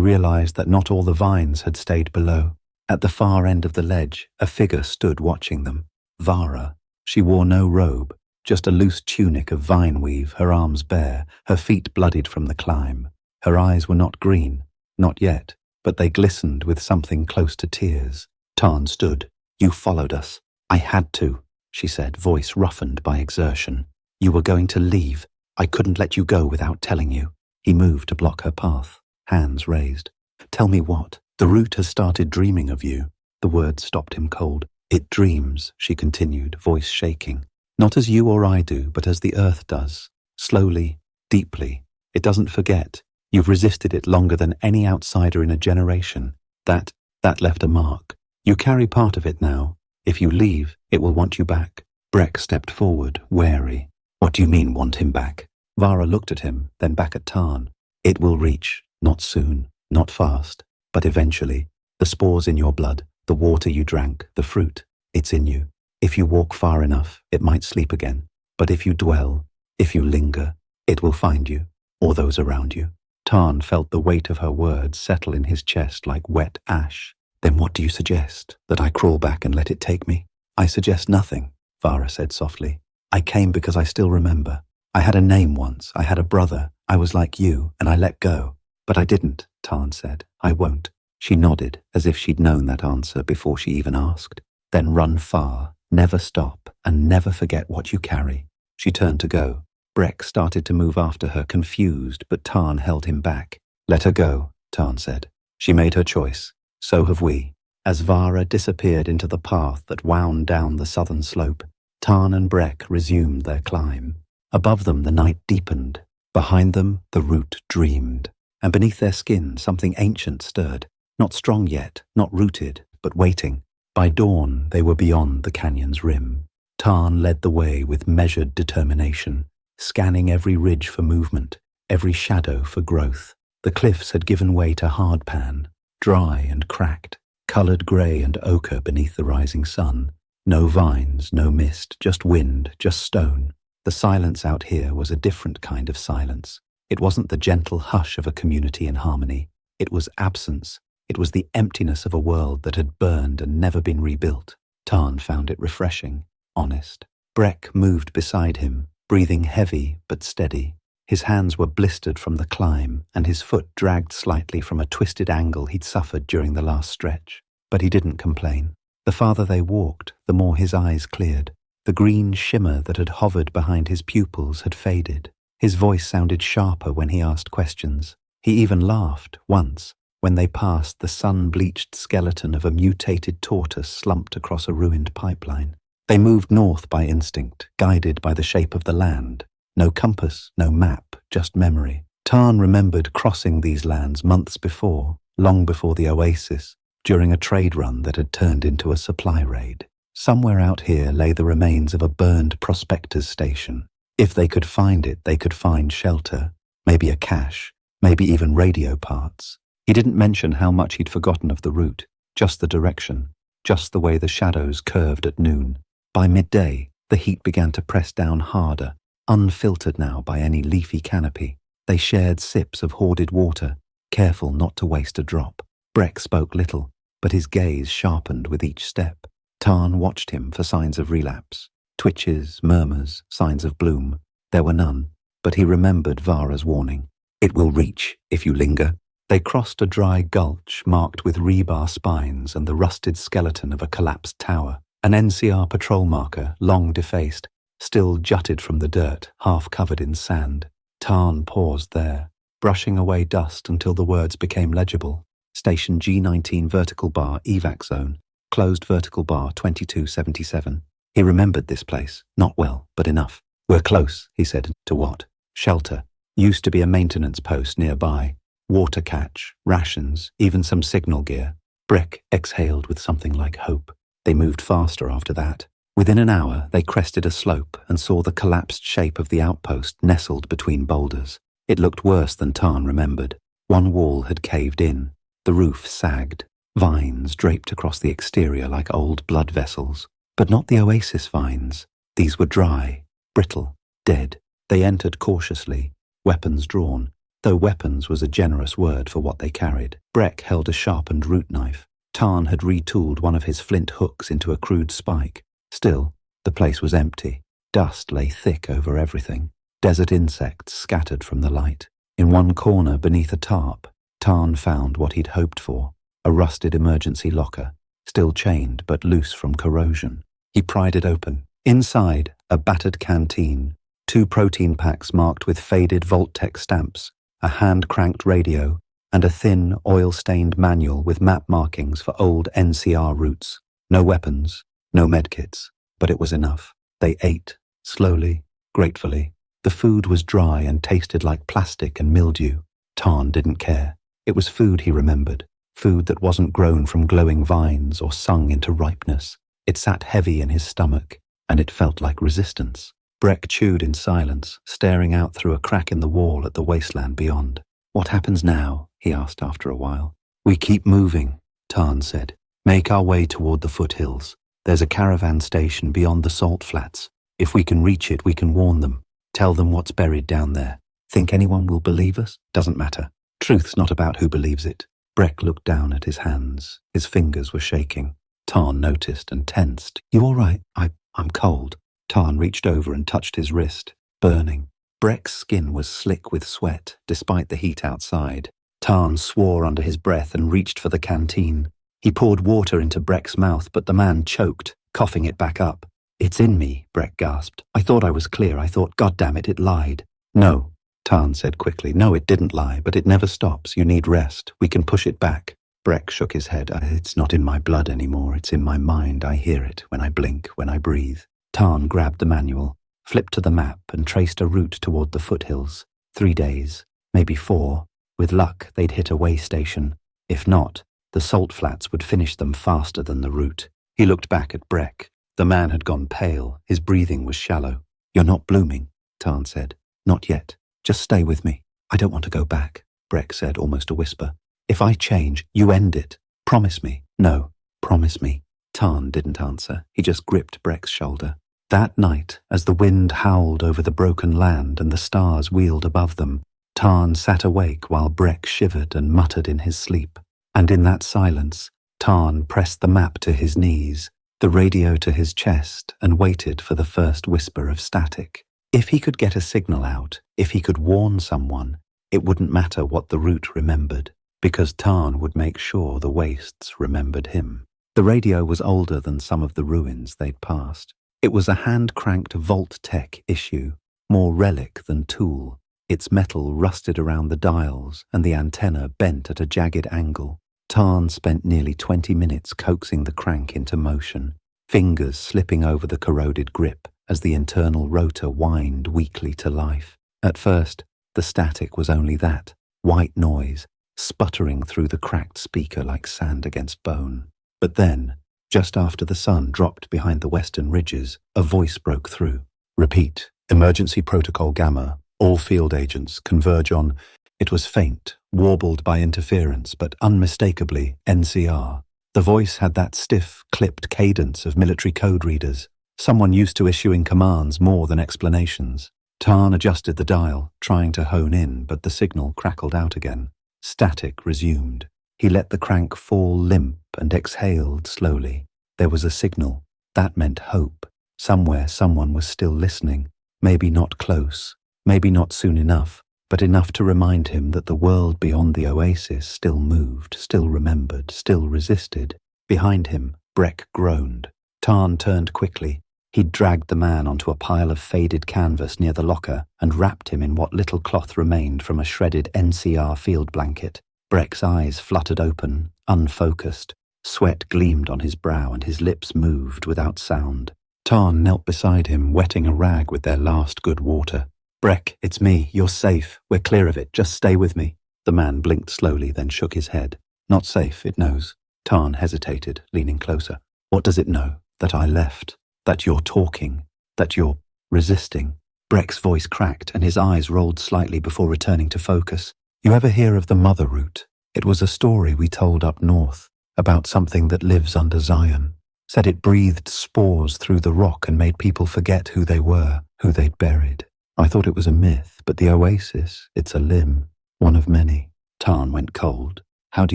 realized that not all the vines had stayed below. At the far end of the ledge, a figure stood watching them. Vara. She wore no robe, just a loose tunic of vine weave, her arms bare, her feet bloodied from the climb. Her eyes were not green, not yet, but they glistened with something close to tears. Tarn stood. "You followed us." "I had to," she said, voice roughened by exertion. "You were going to leave. I couldn't let you go without telling you." He moved to block her path, hands raised. "Tell me what? The root has started dreaming of you." The words stopped him cold. "It dreams," she continued, voice shaking. "Not as you or I do, but as the earth does. Slowly, deeply. It doesn't forget. You've resisted it longer than any outsider in a generation. That left a mark. You carry part of it now. If you leave, it will want you back." Breck stepped forward, wary. "What do you mean, want him back?" Vara looked at him, then back at Tarn. "It will reach. Not soon, not fast, but eventually. The spores in your blood, the water you drank, the fruit, it's in you. If you walk far enough, it might sleep again. But if you dwell, if you linger, it will find you, or those around you." Tarn felt the weight of her words settle in his chest like wet ash. "Then what do you suggest? That I crawl back and let it take me?" "I suggest nothing," Vara said softly. "I came because I still remember. I had a name once. I had a brother. I was like you, and I let go. But I didn't," Tarn said. "I won't." She nodded, as if she'd known that answer before she even asked. "Then run far, never stop, and never forget what you carry." She turned to go. Breck started to move after her, confused, but Tarn held him back. "Let her go," Tarn said. "She made her choice. So have we." As Vara disappeared into the path that wound down the southern slope, Tarn and Breck resumed their climb. Above them the night deepened. Behind them the root dreamed. And beneath their skin something ancient stirred. Not strong yet, not rooted, but waiting. By dawn they were beyond the canyon's rim. Tarn led the way with measured determination, scanning every ridge for movement, every shadow for growth. The cliffs had given way to hardpan, dry and cracked, coloured grey and ochre beneath the rising sun. No vines, no mist, just wind, just stone. The silence out here was a different kind of silence. It wasn't the gentle hush of a community in harmony. It was absence. It was the emptiness of a world that had burned and never been rebuilt. Tarn found it refreshing, honest. Breck moved beside him, breathing heavy but steady. His hands were blistered from the climb, and his foot dragged slightly from a twisted angle he'd suffered during the last stretch. But he didn't complain. The farther they walked, the more his eyes cleared. The green shimmer that had hovered behind his pupils had faded. His voice sounded sharper when he asked questions. He even laughed, once, when they passed the sun-bleached skeleton of a mutated tortoise slumped across a ruined pipeline. They moved north by instinct, guided by the shape of the land. No compass, no map, just memory. Tarn remembered crossing these lands months before, long before the oasis, during a trade run that had turned into a supply raid. Somewhere out here lay the remains of a burned prospector's station. If they could find it, they could find shelter, maybe a cache, maybe even radio parts. He didn't mention how much he'd forgotten of the route, just the direction, just the way the shadows curved at noon. By midday, the heat began to press down harder, unfiltered now by any leafy canopy. They shared sips of hoarded water, careful not to waste a drop. Breck spoke little, but his gaze sharpened with each step. Tarn watched him for signs of relapse. Twitches, murmurs, signs of bloom. There were none, but he remembered Vara's warning. It will reach if you linger. They crossed a dry gulch marked with rebar spines and the rusted skeleton of a collapsed tower. An NCR patrol marker, long defaced, still jutted from the dirt, half covered in sand. Tarn paused there, brushing away dust until the words became legible. Station G19 vertical bar evac zone, closed vertical bar 2277. He remembered this place, not well, but enough. We're close, he said. To what? Shelter. Used to be a maintenance post nearby. Water catch, rations, even some signal gear. Breck exhaled with something like hope. They moved faster after that. Within an hour, they crested a slope and saw the collapsed shape of the outpost nestled between boulders. It looked worse than Tarn remembered. One wall had caved in. The roof sagged. Vines draped across the exterior like old blood vessels. But not the oasis vines. These were dry, brittle, dead. They entered cautiously, weapons drawn, though weapons was a generous word for what they carried. Breck held a sharpened root knife. Tarn had retooled one of his flint hooks into a crude spike. Still, the place was empty. Dust lay thick over everything. Desert insects scattered from the light. In one corner beneath a tarp, Tarn found what he'd hoped for, a rusted emergency locker, still chained but loose from corrosion. He pried it open. Inside, a battered canteen, 2 protein packs marked with faded Vault-Tec stamps, a hand-cranked radio, and a thin, oil-stained manual with map markings for old NCR routes. No weapons, no medkits, but it was enough. They ate, slowly, gratefully. The food was dry and tasted like plastic and mildew. Tarn didn't care. It was food he remembered, food that wasn't grown from glowing vines or sung into ripeness. It sat heavy in his stomach, and it felt like resistance. Breck chewed in silence, staring out through a crack in the wall at the wasteland beyond. What happens now? He asked after a while. We keep moving, Tarn said. Make our way toward the foothills. There's a caravan station beyond the salt flats. If we can reach it, we can warn them. Tell them what's buried down there. Think anyone will believe us? Doesn't matter. Truth's not about who believes it. Breck looked down at his hands. His fingers were shaking. Tarn noticed and tensed. You all right? I'm cold. Tarn reached over and touched his wrist, burning. Breck's skin was slick with sweat, despite the heat outside. Tarn swore under his breath and reached for the canteen. He poured water into Breck's mouth, but the man choked, coughing it back up. It's in me, Breck gasped. I thought I was clear. I thought, God damn it, it lied. No, Tarn said quickly. No, it didn't lie, but it never stops. You need rest. We can push it back. Breck shook his head. It's not in my blood anymore. It's in my mind. I hear it when I blink, when I breathe. Tarn grabbed the manual, flipped to the map, and traced a route toward the foothills. 3 days, maybe 4. With luck, they'd hit a way station. If not, the salt flats would finish them faster than the route. He looked back at Breck. The man had gone pale. His breathing was shallow. You're not blooming, Tarn said. Not yet. Just stay with me. I don't want to go back, Breck said, almost a whisper. If I change, you end it. Promise me. No, promise me. Tarn didn't answer. He just gripped Breck's shoulder. That night, as the wind howled over the broken land and the stars wheeled above them, Tarn sat awake while Breck shivered and muttered in his sleep. And in that silence, Tarn pressed the map to his knees, the radio to his chest, and waited for the first whisper of static. If he could get a signal out, if he could warn someone, it wouldn't matter what the route remembered, because Tarn would make sure the wastes remembered him. The radio was older than some of the ruins they'd passed. It was a hand-cranked Vault-Tec issue, more relic than tool. Its metal rusted around the dials and the antenna bent at a jagged angle. Tarn spent nearly 20 minutes coaxing the crank into motion, fingers slipping over the corroded grip as the internal rotor whined weakly to life. At first, The static was only that, white noise, sputtering through the cracked speaker like sand against bone. But then, just after the sun dropped behind the western ridges, a voice broke through. Repeat. Emergency Protocol Gamma. All field agents converge on. It was faint, warbled by interference, but unmistakably NCR. The voice had that stiff, clipped cadence of military code readers, someone used to issuing commands more than explanations. Tarn adjusted the dial, trying to hone in, but the signal crackled out again. Static resumed. He let the crank fall limp and exhaled slowly. There was a signal. That meant hope. Somewhere someone was still listening. Maybe not close, maybe not soon enough, but enough to remind him that the world beyond the oasis still moved, still remembered, still resisted. Behind him, Breck groaned. Tarn turned quickly. He'd dragged the man onto a pile of faded canvas near the locker and wrapped him in what little cloth remained from a shredded NCR field blanket. Breck's eyes fluttered open, unfocused. Sweat gleamed on his brow and his lips moved without sound. Tarn knelt beside him, wetting a rag with their last good water. Breck, it's me. You're safe. We're clear of it. Just stay with me. The man blinked slowly, then shook his head. Not safe, it knows. Tarn hesitated, leaning closer. What does it know? That I left. That you're talking. That you're resisting. Breck's voice cracked and his eyes rolled slightly before returning to focus. You ever hear of the Mother Root? It was a story we told up north about something that lives under Zion. Said it breathed spores through the rock and made people forget who they were, who they'd buried. I thought it was a myth, but the oasis, it's a limb, one of many. Tarn went cold. How do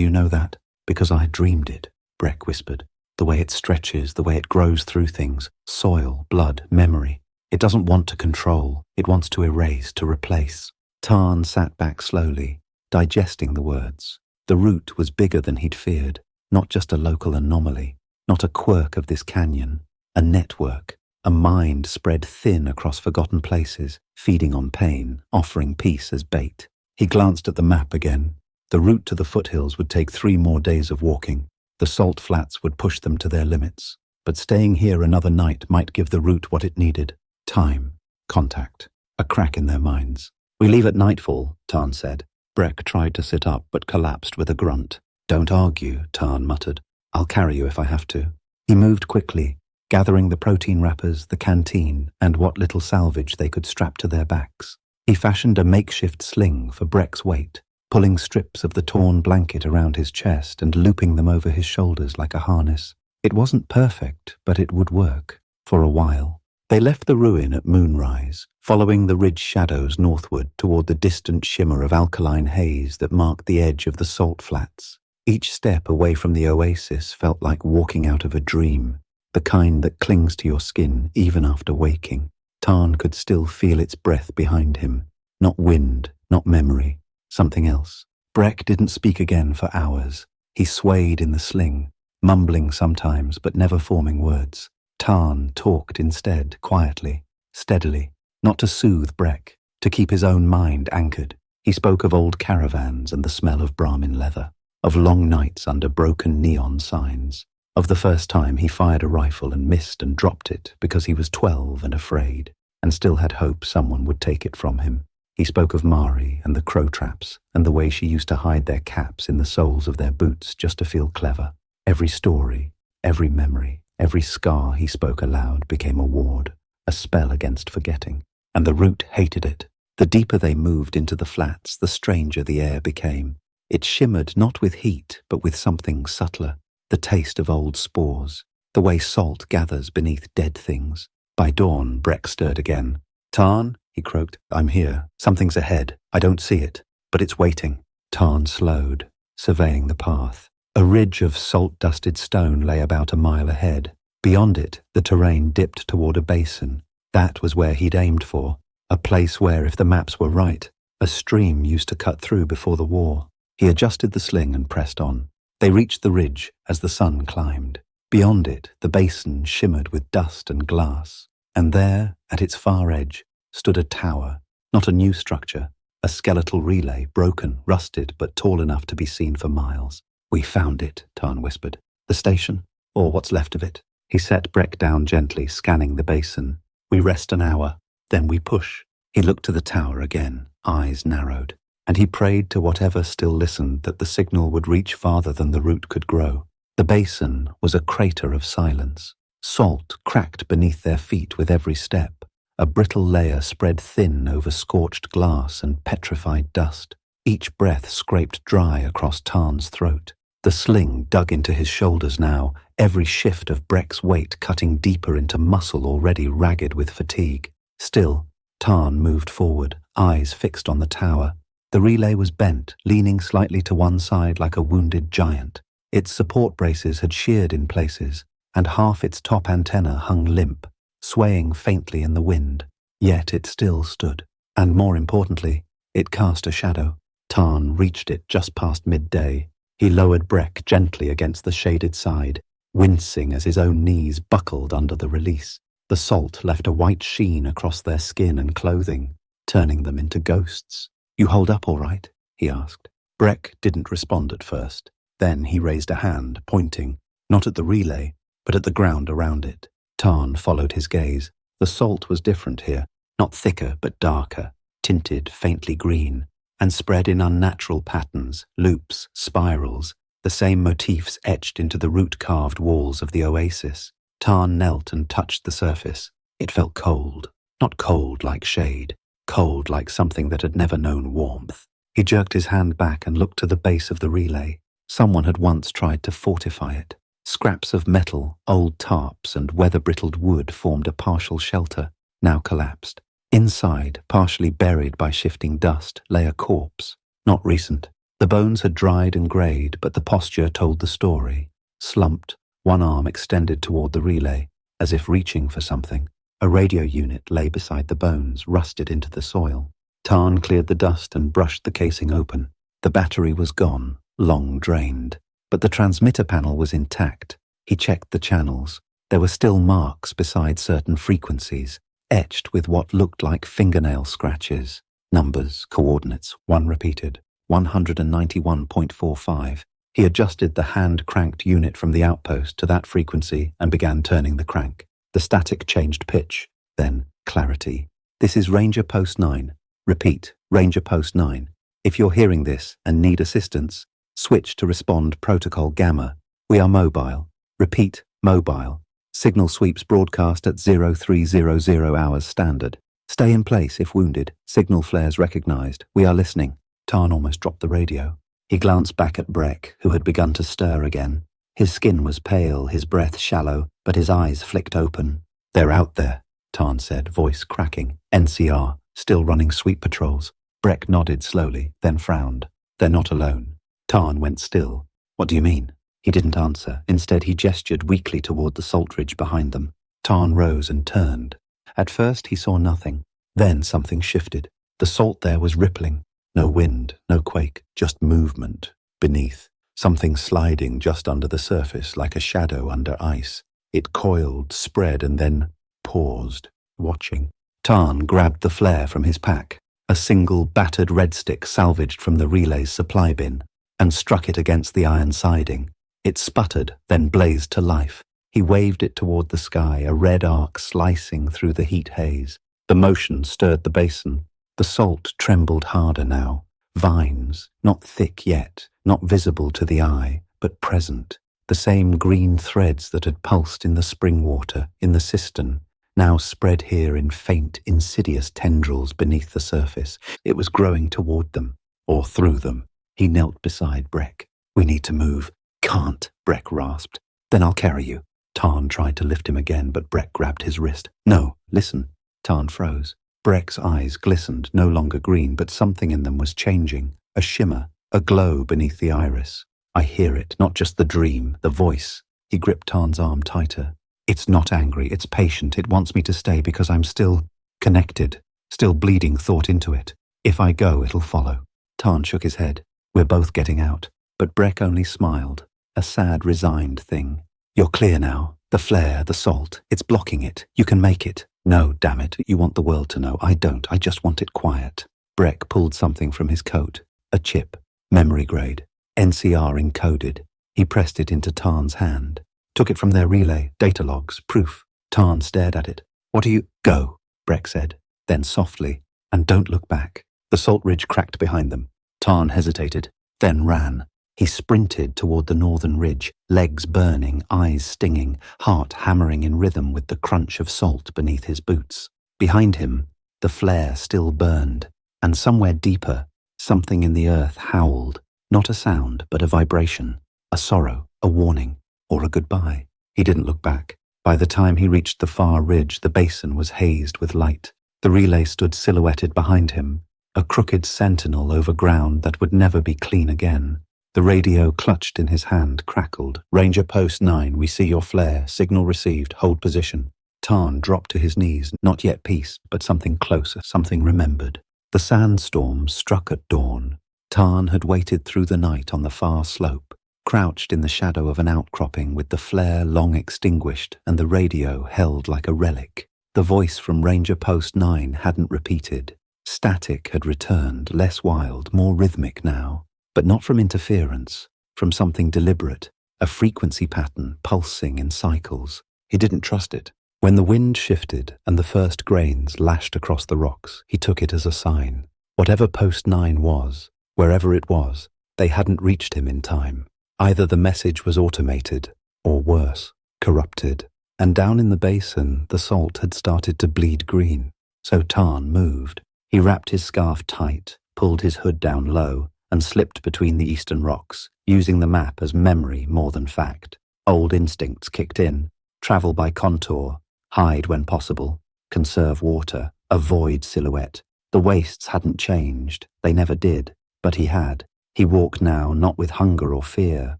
you know that? Because I dreamed it, Breck whispered. The way it stretches, the way it grows through things, soil, blood, memory. It doesn't want to control, it wants to erase, to replace. Tarn sat back slowly, digesting the words. The root was bigger than he'd feared, not just a local anomaly, not a quirk of this canyon, a network, a mind spread thin across forgotten places, feeding on pain, offering peace as bait. He glanced at the map again. The route to the foothills would take 3 more days of walking. The salt flats would push them to their limits, but staying here another night might give the route what it needed. Time, contact, a crack in their minds. We leave at nightfall, Tarn said. Breck tried to sit up but collapsed with a grunt. Don't argue, Tarn muttered. I'll carry you if I have to. He moved quickly, gathering the protein wrappers, the canteen, and what little salvage they could strap to their backs. He fashioned a makeshift sling for Breck's weight, pulling strips of the torn blanket around his chest and looping them over his shoulders like a harness. It wasn't perfect, but it would work, for a while. They left the ruin at moonrise, following the ridge shadows northward toward the distant shimmer of alkaline haze that marked the edge of the salt flats. Each step away from the oasis felt like walking out of a dream, the kind that clings to your skin even after waking. Tarn could still feel its breath behind him. Not wind, not memory, something else. Breck didn't speak again for hours. He swayed in the sling, mumbling sometimes but never forming words. Tarn talked instead, quietly, steadily, not to soothe Breck, to keep his own mind anchored. He spoke of old caravans and the smell of Brahmin leather, of long nights under broken neon signs, of the first time he fired a rifle and missed and dropped it because he was 12 and afraid, and still had hope someone would take it from him. He spoke of Mari and the crow traps and the way she used to hide their caps in the soles of their boots just to feel clever. Every story, every memory, every scar he spoke aloud became a ward, a spell against forgetting. And the root hated it. The deeper they moved into the flats, the stranger the air became. It shimmered not with heat, but with something subtler, the taste of old spores, the way salt gathers beneath dead things. By dawn, Breck stirred again. Tarn, he croaked, I'm here. Something's ahead. I don't see it, but it's waiting. Tarn slowed, surveying the path. A ridge of salt-dusted stone lay about a mile ahead. Beyond it, the terrain dipped toward a basin. That was where he'd aimed for, a place where, if the maps were right, a stream used to cut through before the war. He adjusted the sling and pressed on. They reached the ridge as the sun climbed. Beyond it, the basin shimmered with dust and glass. And there, at its far edge, stood a tower, not a new structure, a skeletal relay, broken, rusted, but tall enough to be seen for miles. We found it, Tarn whispered. The station, or what's left of it. He set Breck down gently, scanning the basin. We rest an hour, then we push. He looked to the tower again, eyes narrowed, and he prayed to whatever still listened that the signal would reach farther than the root could grow. The basin was a crater of silence. Salt cracked beneath their feet with every step. A brittle layer spread thin over scorched glass and petrified dust. Each breath scraped dry across Tarn's throat. The sling dug into his shoulders now, every shift of Breck's weight cutting deeper into muscle already ragged with fatigue. Still, Tarn moved forward, eyes fixed on the tower. The relay was bent, leaning slightly to one side like a wounded giant. Its support braces had sheared in places, and half its top antenna hung limp, swaying faintly in the wind. Yet it still stood, and more importantly, it cast a shadow. Tarn reached it just past midday. He lowered Breck gently against the shaded side, wincing as his own knees buckled under the release. The salt left a white sheen across their skin and clothing, turning them into ghosts. "You hold up all right?" he asked. Breck didn't respond at first. Then he raised a hand, pointing, not at the relay, but at the ground around it. Tarn followed his gaze. The salt was different here, not thicker but darker, tinted faintly green, and spread in unnatural patterns, loops, spirals, the same motifs etched into the root-carved walls of the oasis. Tarn knelt and touched the surface. It felt cold, not cold like shade, cold like something that had never known warmth. He jerked his hand back and looked to the base of the relay. Someone had once tried to fortify it. Scraps of metal, old tarps, and weather-brittled wood formed a partial shelter, now collapsed. Inside, partially buried by shifting dust, lay a corpse. Not recent. The bones had dried and greyed, but the posture told the story. Slumped, one arm extended toward the relay, as if reaching for something. A radio unit lay beside the bones, rusted into the soil. Tarn cleared the dust and brushed the casing open. The battery was gone, long drained, but the transmitter panel was intact. He checked the channels. There were still marks beside certain frequencies, etched with what looked like fingernail scratches. Numbers, coordinates, one repeated, 191.45. He adjusted the hand-cranked unit from the outpost to that frequency and began turning the crank. The static changed pitch, then clarity. "This is Ranger Post 9. Repeat, Ranger Post 9. If you're hearing this and need assistance, switch to respond protocol Gamma. We are mobile. Repeat, mobile. Signal sweeps broadcast at 0300 hours standard. Stay in place if wounded. Signal flares recognized. We are listening." Tarn almost dropped the radio. He glanced back at Breck, who had begun to stir again. His skin was pale, his breath shallow, but his eyes flicked open. "They're out there," Tarn said, voice cracking. "NCR, still running sweep patrols." Breck nodded slowly, then frowned. "They're not alone." Tarn went still. "What do you mean?" He didn't answer. Instead, he gestured weakly toward the salt ridge behind them. Tarn rose and turned. At first, he saw nothing. Then something shifted. The salt there was rippling. No wind, no quake, just movement. Beneath, something sliding just under the surface like a shadow under ice. It coiled, spread, and then paused, watching. Tarn grabbed the flare from his pack, a single battered red stick salvaged from the relay's supply bin, and struck it against the iron siding. It sputtered, then blazed to life. He waved it toward the sky, a red arc slicing through the heat haze. The motion stirred the basin. The salt trembled harder now. Vines, not thick yet, not visible to the eye, but present. The same green threads that had pulsed in the spring water, in the cistern, now spread here in faint, insidious tendrils beneath the surface. It was growing toward them, or through them. He knelt beside Breck. "We need to move." "Can't," Breck rasped. "Then I'll carry you." Tarn tried to lift him again, but Breck grabbed his wrist. "No, listen." Tarn froze. Breck's eyes glistened, no longer green, but something in them was changing. A shimmer, a glow beneath the iris. "I hear it, not just the dream, the voice." He gripped Tarn's arm tighter. "It's not angry, it's patient. It wants me to stay because I'm still connected, still bleeding thought into it. If I go, it'll follow." Tarn shook his head. "We're both getting out." But Breck only smiled, a sad, resigned thing. "You're clear now. The flare, the salt, it's blocking it. You can make it." "No, damn it. You want the world to know. I don't. I just want it quiet." Breck pulled something from his coat. A chip. Memory grade. NCR encoded. He pressed it into Tarn's hand. "Took it from their relay. Data logs. Proof." Tarn stared at it. "What are you—" "Go," Breck said. Then softly, "And don't look back." The The salt ridge cracked behind them. Tarn hesitated, then ran. He sprinted toward the northern ridge, legs burning, eyes stinging, heart hammering in rhythm with the crunch of salt beneath his boots. Behind him, the flare still burned, and somewhere deeper, something in the earth howled, not a sound, but a vibration, a sorrow, a warning, or a goodbye. He didn't look back. By the time he reached the far ridge, the basin was hazed with light. The relay stood silhouetted behind him, a crooked sentinel over ground that would never be clean again. The radio clutched in his hand crackled. "Ranger Post 9, we see your flare. Signal received. Hold position." Tarn dropped to his knees. Not yet peace, but something closer, something remembered. The sandstorm struck at dawn. Tarn had waited through the night on the far slope, crouched in the shadow of an outcropping with the flare long extinguished and the radio held like a relic. The voice from Ranger Post 9 hadn't repeated. Static had returned, less wild, more rhythmic now, but not from interference, from something deliberate, a frequency pattern pulsing in cycles. He didn't trust it. When the wind shifted and the first grains lashed across the rocks, he took it as a sign. Whatever Post 9 was, wherever it was, they hadn't reached him in time. Either the message was automated, or worse, corrupted. And down in the basin, the salt had started to bleed green. So Tarn moved. He wrapped his scarf tight, pulled his hood down low, and slipped between the eastern rocks, using the map as memory more than fact. Old instincts kicked in. Travel by contour, hide when possible, conserve water, avoid silhouette. The wastes hadn't changed. They never did. But he had. He walked now not with hunger or fear,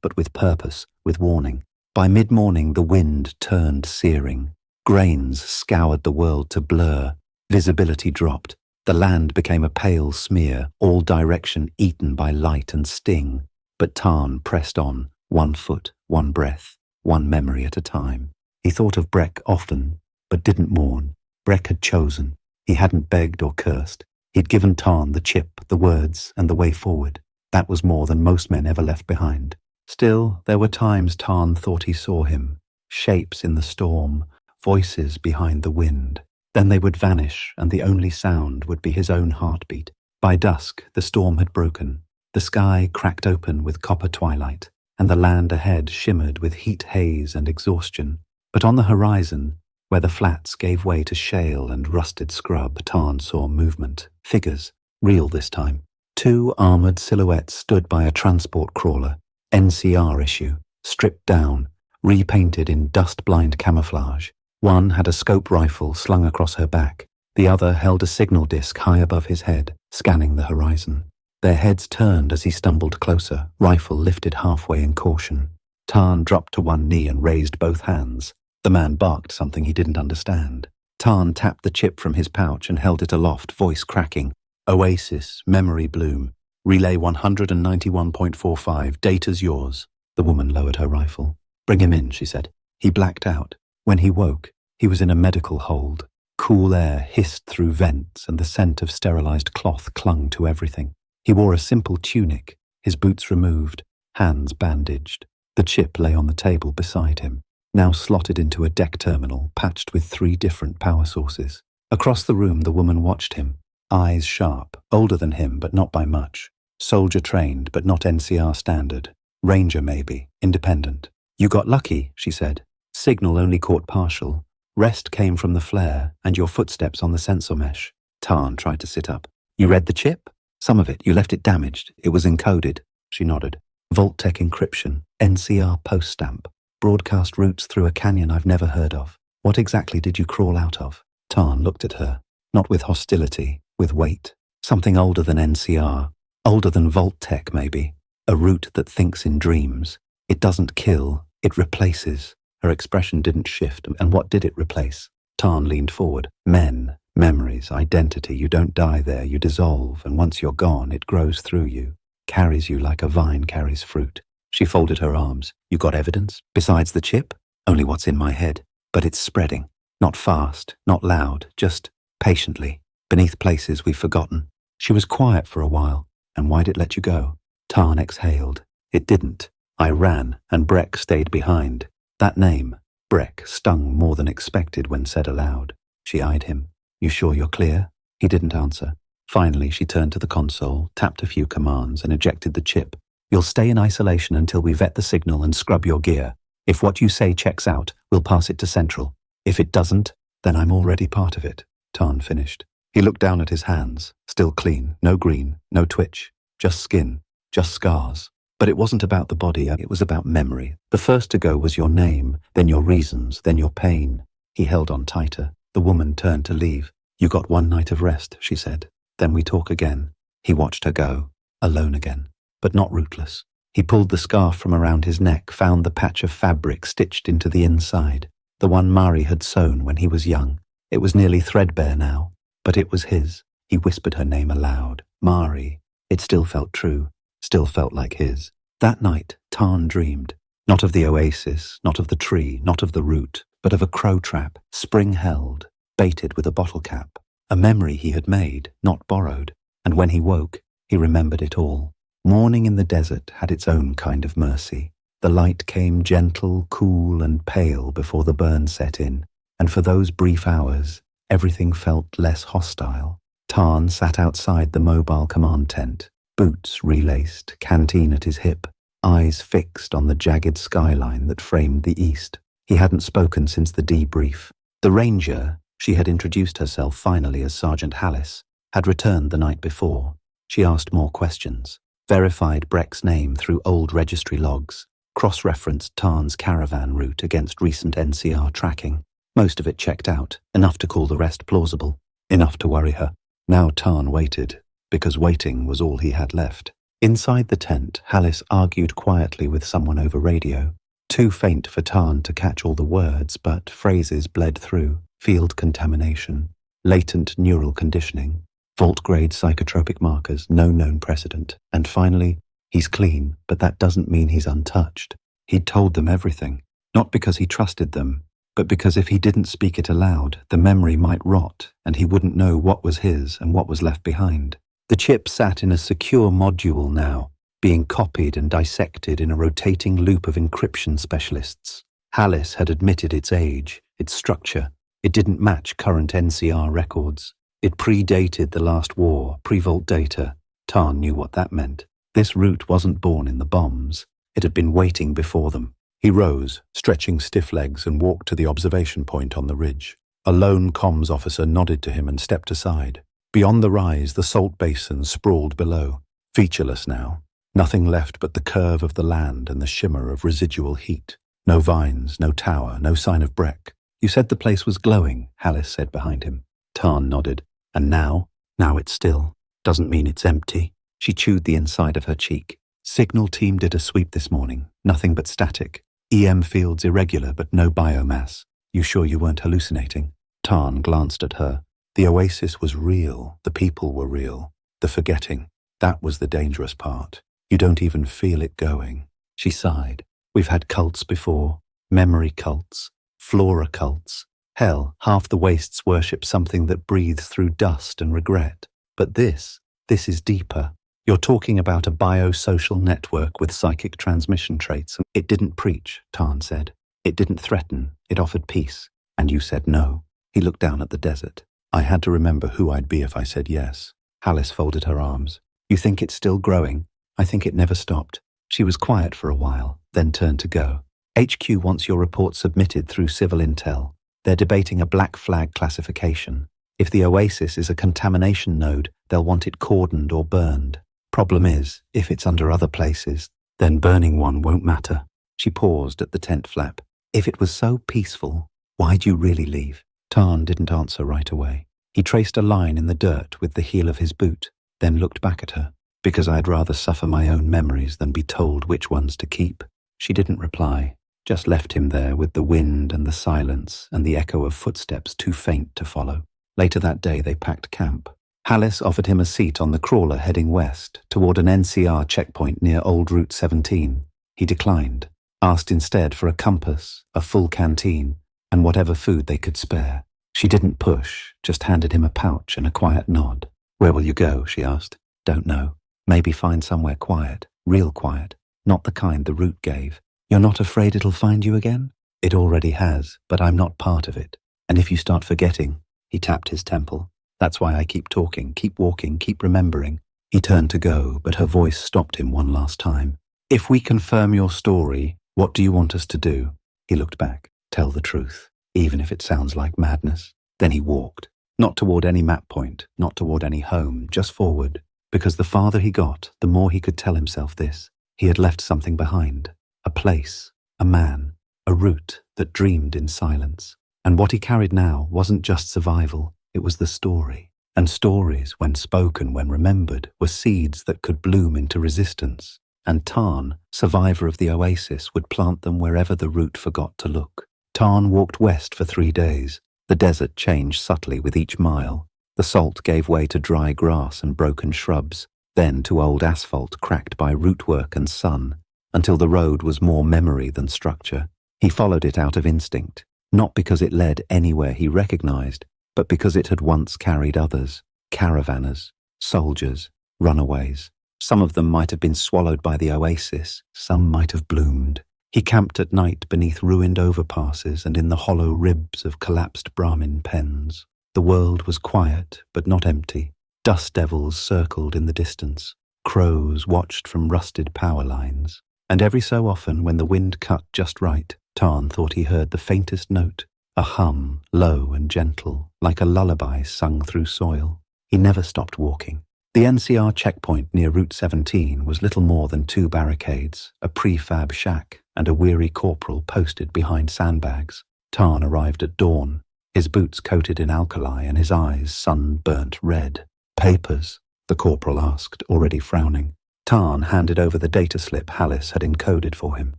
but with purpose, with warning. By mid-morning the wind turned searing. Grains scoured the world to blur. Visibility dropped. The land became a pale smear, all direction eaten by light and sting. But Tarn pressed on, 1 foot, 1 breath, 1 memory at a time. He thought of Breck often, but didn't mourn. Breck had chosen. He hadn't begged or cursed. He'd given Tarn the chip, the words, and the way forward. That was more than most men ever left behind. Still, there were times Tarn thought he saw him. Shapes in the storm, voices behind the wind. Then they would vanish, and the only sound would be his own heartbeat. By dusk, the storm had broken. The sky cracked open with copper twilight, and the land ahead shimmered with heat haze and exhaustion. But on the horizon, where the flats gave way to shale and rusted scrub, Tarn saw movement. Figures. Real this time. 2 armoured silhouettes stood by a transport crawler, NCR issue, stripped down, repainted in dust-blind camouflage. One had a scope rifle slung across her back. The other held a signal disc high above his head, scanning the horizon. Their heads turned as he stumbled closer, rifle lifted halfway in caution. Tarn dropped to one knee and raised both hands. The man barked something he didn't understand. Tarn tapped the chip from his pouch and held it aloft, voice cracking. "Oasis, memory bloom. Relay 191.45, data's yours." The woman lowered her rifle. "Bring him in," she said. He blacked out. When he woke, he was in a medical hold. Cool air hissed through vents and the scent of sterilized cloth clung to everything. He wore a simple tunic, his boots removed, hands bandaged. The chip lay on the table beside him, now slotted into a deck terminal patched with 3 different power sources. Across the room, the woman watched him, eyes sharp, older than him but not by much. Soldier trained but not NCR standard. Ranger maybe, independent. "You got lucky," she said. "Signal only caught partial. Rest came from the flare and your footsteps on the sensor mesh." Tarn tried to sit up. "You read the chip?" "Some of it. You left it damaged. It was encoded." She nodded. "Vault-Tec encryption, NCR post stamp, broadcast routes through a canyon I've never heard of. What exactly did you crawl out of?" Tarn looked at her, not with hostility, with weight. Something older than NCR, older than Vault-Tec maybe. A route that thinks in dreams. It doesn't kill, it replaces. Her expression didn't shift, and what did it replace? Tarn leaned forward. Men, memories, identity. You don't die there, you dissolve, and once you're gone, it grows through you, carries you like a vine carries fruit. She folded her arms. "You got evidence? Besides the chip?" "Only what's in my head. But it's spreading. Not fast, not loud, just patiently, beneath places we've forgotten." She was quiet for a while. "And why'd it let you go?" Tarn exhaled. "It didn't. I ran, and Breck stayed behind." That name, Breck, stung more than expected when said aloud. She eyed him. "You sure you're clear?" He didn't answer. Finally, she turned to the console, tapped a few commands, and ejected the chip. You'll stay in isolation until we vet the signal and scrub your gear. If what you say checks out, we'll pass it to Central. If it doesn't, then I'm already part of it, Tarn finished. He looked down at his hands, still clean, no green, no twitch, just skin, just scars. But it wasn't about the body, it was about memory. The first to go was your name, then your reasons, then your pain. He held on tighter. The woman turned to leave. You got one night of rest, she said. Then we talk again. He watched her go, alone again, but not rootless. He pulled the scarf from around his neck, found the patch of fabric stitched into the inside, the one Mari had sewn when he was young. It was nearly threadbare now, but it was his. He whispered her name aloud. Mari. It still felt true, still felt like his. That night, Tarn dreamed, not of the oasis, not of the tree, not of the root, but of a crow trap, spring-held, baited with a bottle cap. A memory he had made, not borrowed. And when he woke, he remembered it all. Morning in the desert had its own kind of mercy. The light came gentle, cool, and pale before the burn set in, and for those brief hours, everything felt less hostile. Tarn sat outside the mobile command tent, boots relaced, canteen at his hip, eyes fixed on the jagged skyline that framed the east. He hadn't spoken since the debrief. The ranger, she had introduced herself finally as Sergeant Hallis, had returned the night before. She asked more questions, verified Breck's name through old registry logs, cross-referenced Tarn's caravan route against recent NCR tracking. Most of it checked out, enough to call the rest plausible, enough to worry her. Now Tarn waited, because waiting was all he had left. Inside the tent, Hallis argued quietly with someone over radio. Too faint for Tarn to catch all the words, but phrases bled through. Field contamination, latent neural conditioning, vault-grade psychotropic markers, no known precedent. And finally, he's clean, but that doesn't mean he's untouched. He'd told them everything, not because he trusted them, but because if he didn't speak it aloud, the memory might rot, and he wouldn't know what was his and what was left behind. The chip sat in a secure module now, being copied and dissected in a rotating loop of encryption specialists. Hallis had admitted its age, its structure. It didn't match current NCR records. It predated the last war, pre-vault data. Tarn knew what that meant. This route wasn't born in the bombs. It had been waiting before them. He rose, stretching stiff legs, and walked to the observation point on the ridge. A lone comms officer nodded to him and stepped aside. Beyond the rise, the salt basin sprawled below, featureless now. Nothing left but the curve of the land and the shimmer of residual heat. No vines, no tower, no sign of Breck. You said the place was glowing, Hallis said behind him. Tarn nodded. And now? Now it's still. Doesn't mean it's empty. She chewed the inside of her cheek. Signal team did a sweep this morning. Nothing but static. EM fields irregular, but no biomass. You sure you weren't hallucinating? Tarn glanced at her. The oasis was real. The people were real. The forgetting. That was the dangerous part. You don't even feel it going. She sighed. We've had cults before. Memory cults. Flora cults. Hell, half the wastes worship something that breathes through dust and regret. But this is deeper. You're talking about a biosocial network with psychic transmission traits. It didn't preach, Tarn said. It didn't threaten. It offered peace. And you said no. He looked down at the desert. I had to remember who I'd be if I said yes. Hallis folded her arms. You think it's still growing? I think it never stopped. She was quiet for a while, then turned to go. HQ wants your report submitted through civil intel. They're debating a black flag classification. If the oasis is a contamination node, they'll want it cordoned or burned. Problem is, if it's under other places, then burning one won't matter. She paused at the tent flap. If it was so peaceful, why'd you really leave? Tarn didn't answer right away. He traced a line in the dirt with the heel of his boot, then looked back at her. Because I'd rather suffer my own memories than be told which ones to keep. She didn't reply, just left him there with the wind and the silence and the echo of footsteps too faint to follow. Later that day they packed camp. Hallis offered him a seat on the crawler heading west toward an NCR checkpoint near Old Route 17. He declined, asked instead for a compass, a full canteen, and whatever food they could spare. She didn't push, just handed him a pouch and a quiet nod. Where will you go? She asked. Don't know. Maybe find somewhere quiet, real quiet, not the kind the route gave. You're not afraid it'll find you again? It already has, but I'm not part of it. And if you start forgetting, he tapped his temple, That's why I keep talking, keep walking, keep remembering. He turned to go, but her voice stopped him one last time. If we confirm your story, what do you want us to do? He looked back. Tell the truth, even if it sounds like madness. Then he walked. Not toward any map point, not toward any home, just forward. Because the farther he got, the more he could tell himself this. He had left something behind. A place, a man, a route that dreamed in silence. And what he carried now wasn't just survival, it was the story. And stories, when spoken, when remembered, were seeds that could bloom into resistance. And Tarn, survivor of the oasis, would plant them wherever the route forgot to look. Tarn walked west for 3 days. The desert changed subtly with each mile. The salt gave way to dry grass and broken shrubs, then to old asphalt cracked by rootwork and sun, until the road was more memory than structure. He followed it out of instinct, not because it led anywhere he recognized, but because it had once carried others, caravanners, soldiers, runaways. Some of them might have been swallowed by the oasis, some might have bloomed. He camped at night beneath ruined overpasses and in the hollow ribs of collapsed Brahmin pens. The world was quiet, but not empty. Dust devils circled in the distance. Crows watched from rusted power lines. And every so often, when the wind cut just right, Tarn thought he heard the faintest note, a hum, low and gentle, like a lullaby sung through soil. He never stopped walking. The NCR checkpoint near Route 17 was little more than 2 barricades, a prefab shack, and a weary corporal posted behind sandbags. Tarn arrived at dawn, his boots coated in alkali and his eyes sun-burnt red. Papers? The corporal asked, already frowning. Tarn handed over the data slip Hallis had encoded for him.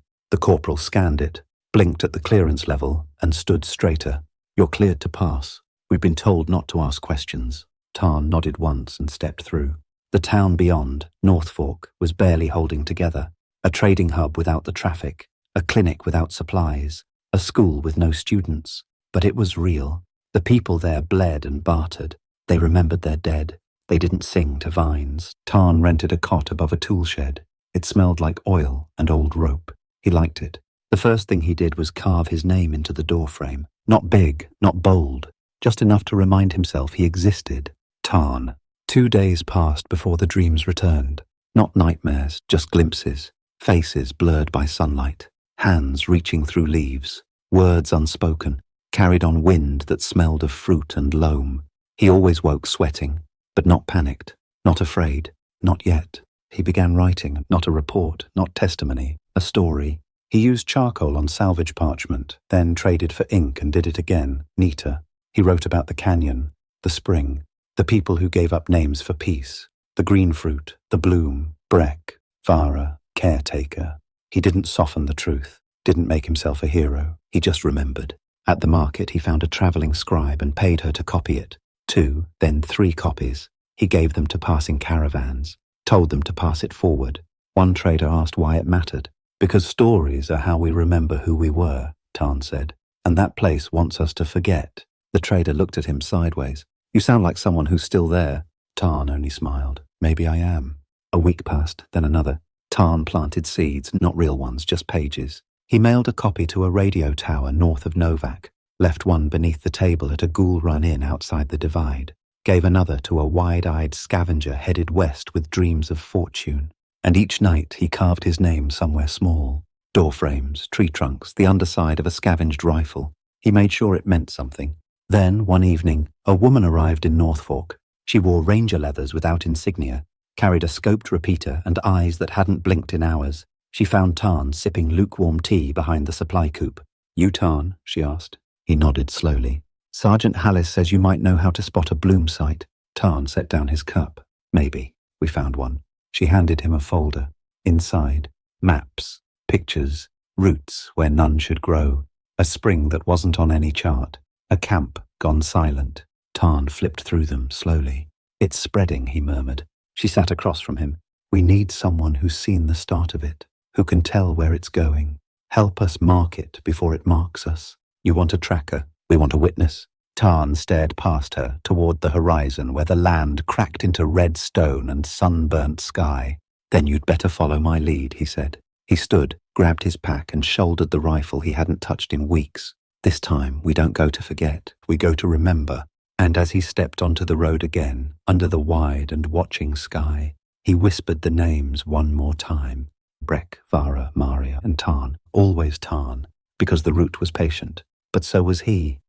The corporal scanned it, blinked at the clearance level, and stood straighter. You're cleared to pass. We've been told not to ask questions. Tarn nodded once and stepped through. The town beyond, North Fork, was barely holding together. A trading hub without the traffic, a clinic without supplies, a school with no students. But it was real. The people there bled and bartered. They remembered their dead. They didn't sing to vines. Tarn rented a cot above a tool shed. It smelled like oil and old rope. He liked it. The first thing he did was carve his name into the doorframe. Not big, not bold, just enough to remind himself he existed. Tarn. 2 days passed before the dreams returned. Not nightmares, just glimpses. Faces blurred by sunlight. Hands reaching through leaves. Words unspoken. Carried on wind that smelled of fruit and loam. He always woke sweating, but not panicked, not afraid, not yet. He began writing, not a report, not testimony, a story. He used charcoal on salvage parchment, then traded for ink and did it again, neater. He wrote about the canyon, the spring, the people who gave up names for peace, the green fruit, the bloom, Breck, Vara, caretaker. He didn't soften the truth, didn't make himself a hero. He just remembered. At the market, he found a traveling scribe and paid her to copy it. 2, then 3 copies. He gave them to passing caravans, told them to pass it forward. One trader asked why it mattered. Because stories are how we remember who we were, Tarn said, and that place wants us to forget. The trader looked at him sideways. You sound like someone who's still there. Tarn only smiled. Maybe I am. A week passed, then another. Tarn planted seeds, not real ones, just pages. He mailed a copy to a radio tower north of Novak, left one beneath the table at a ghoul run inn outside the divide, gave another to a wide-eyed scavenger headed west with dreams of fortune. And each night he carved his name somewhere small. Door frames, tree trunks, the underside of a scavenged rifle. He made sure it meant something. Then, one evening, a woman arrived in North Fork. She wore ranger leathers without insignia, carried a scoped repeater and eyes that hadn't blinked in hours. She found Tarn sipping lukewarm tea behind the supply coop. You Tarn? She asked. He nodded slowly. Sergeant Hallis says you might know how to spot a bloom site. Tarn set down his cup. Maybe. We found one. She handed him a folder. Inside, maps, pictures, routes where none should grow, a spring that wasn't on any chart, a camp gone silent. Tarn flipped through them slowly. It's spreading, he murmured. She sat across from him. We need someone who's seen the start of it, who can tell where it's going. Help us mark it before it marks us. You want a tracker? We want a witness. Tarn stared past her toward the horizon where the land cracked into red stone and sunburnt sky. Then you'd better follow my lead, he said. He stood, grabbed his pack and shouldered the rifle he hadn't touched in weeks. This time we don't go to forget, we go to remember. And as he stepped onto the road again, under the wide and watching sky, he whispered the names one more time. Breck, Vara, Maria, and Tarn. Always Tarn, because the route was patient. But so was he.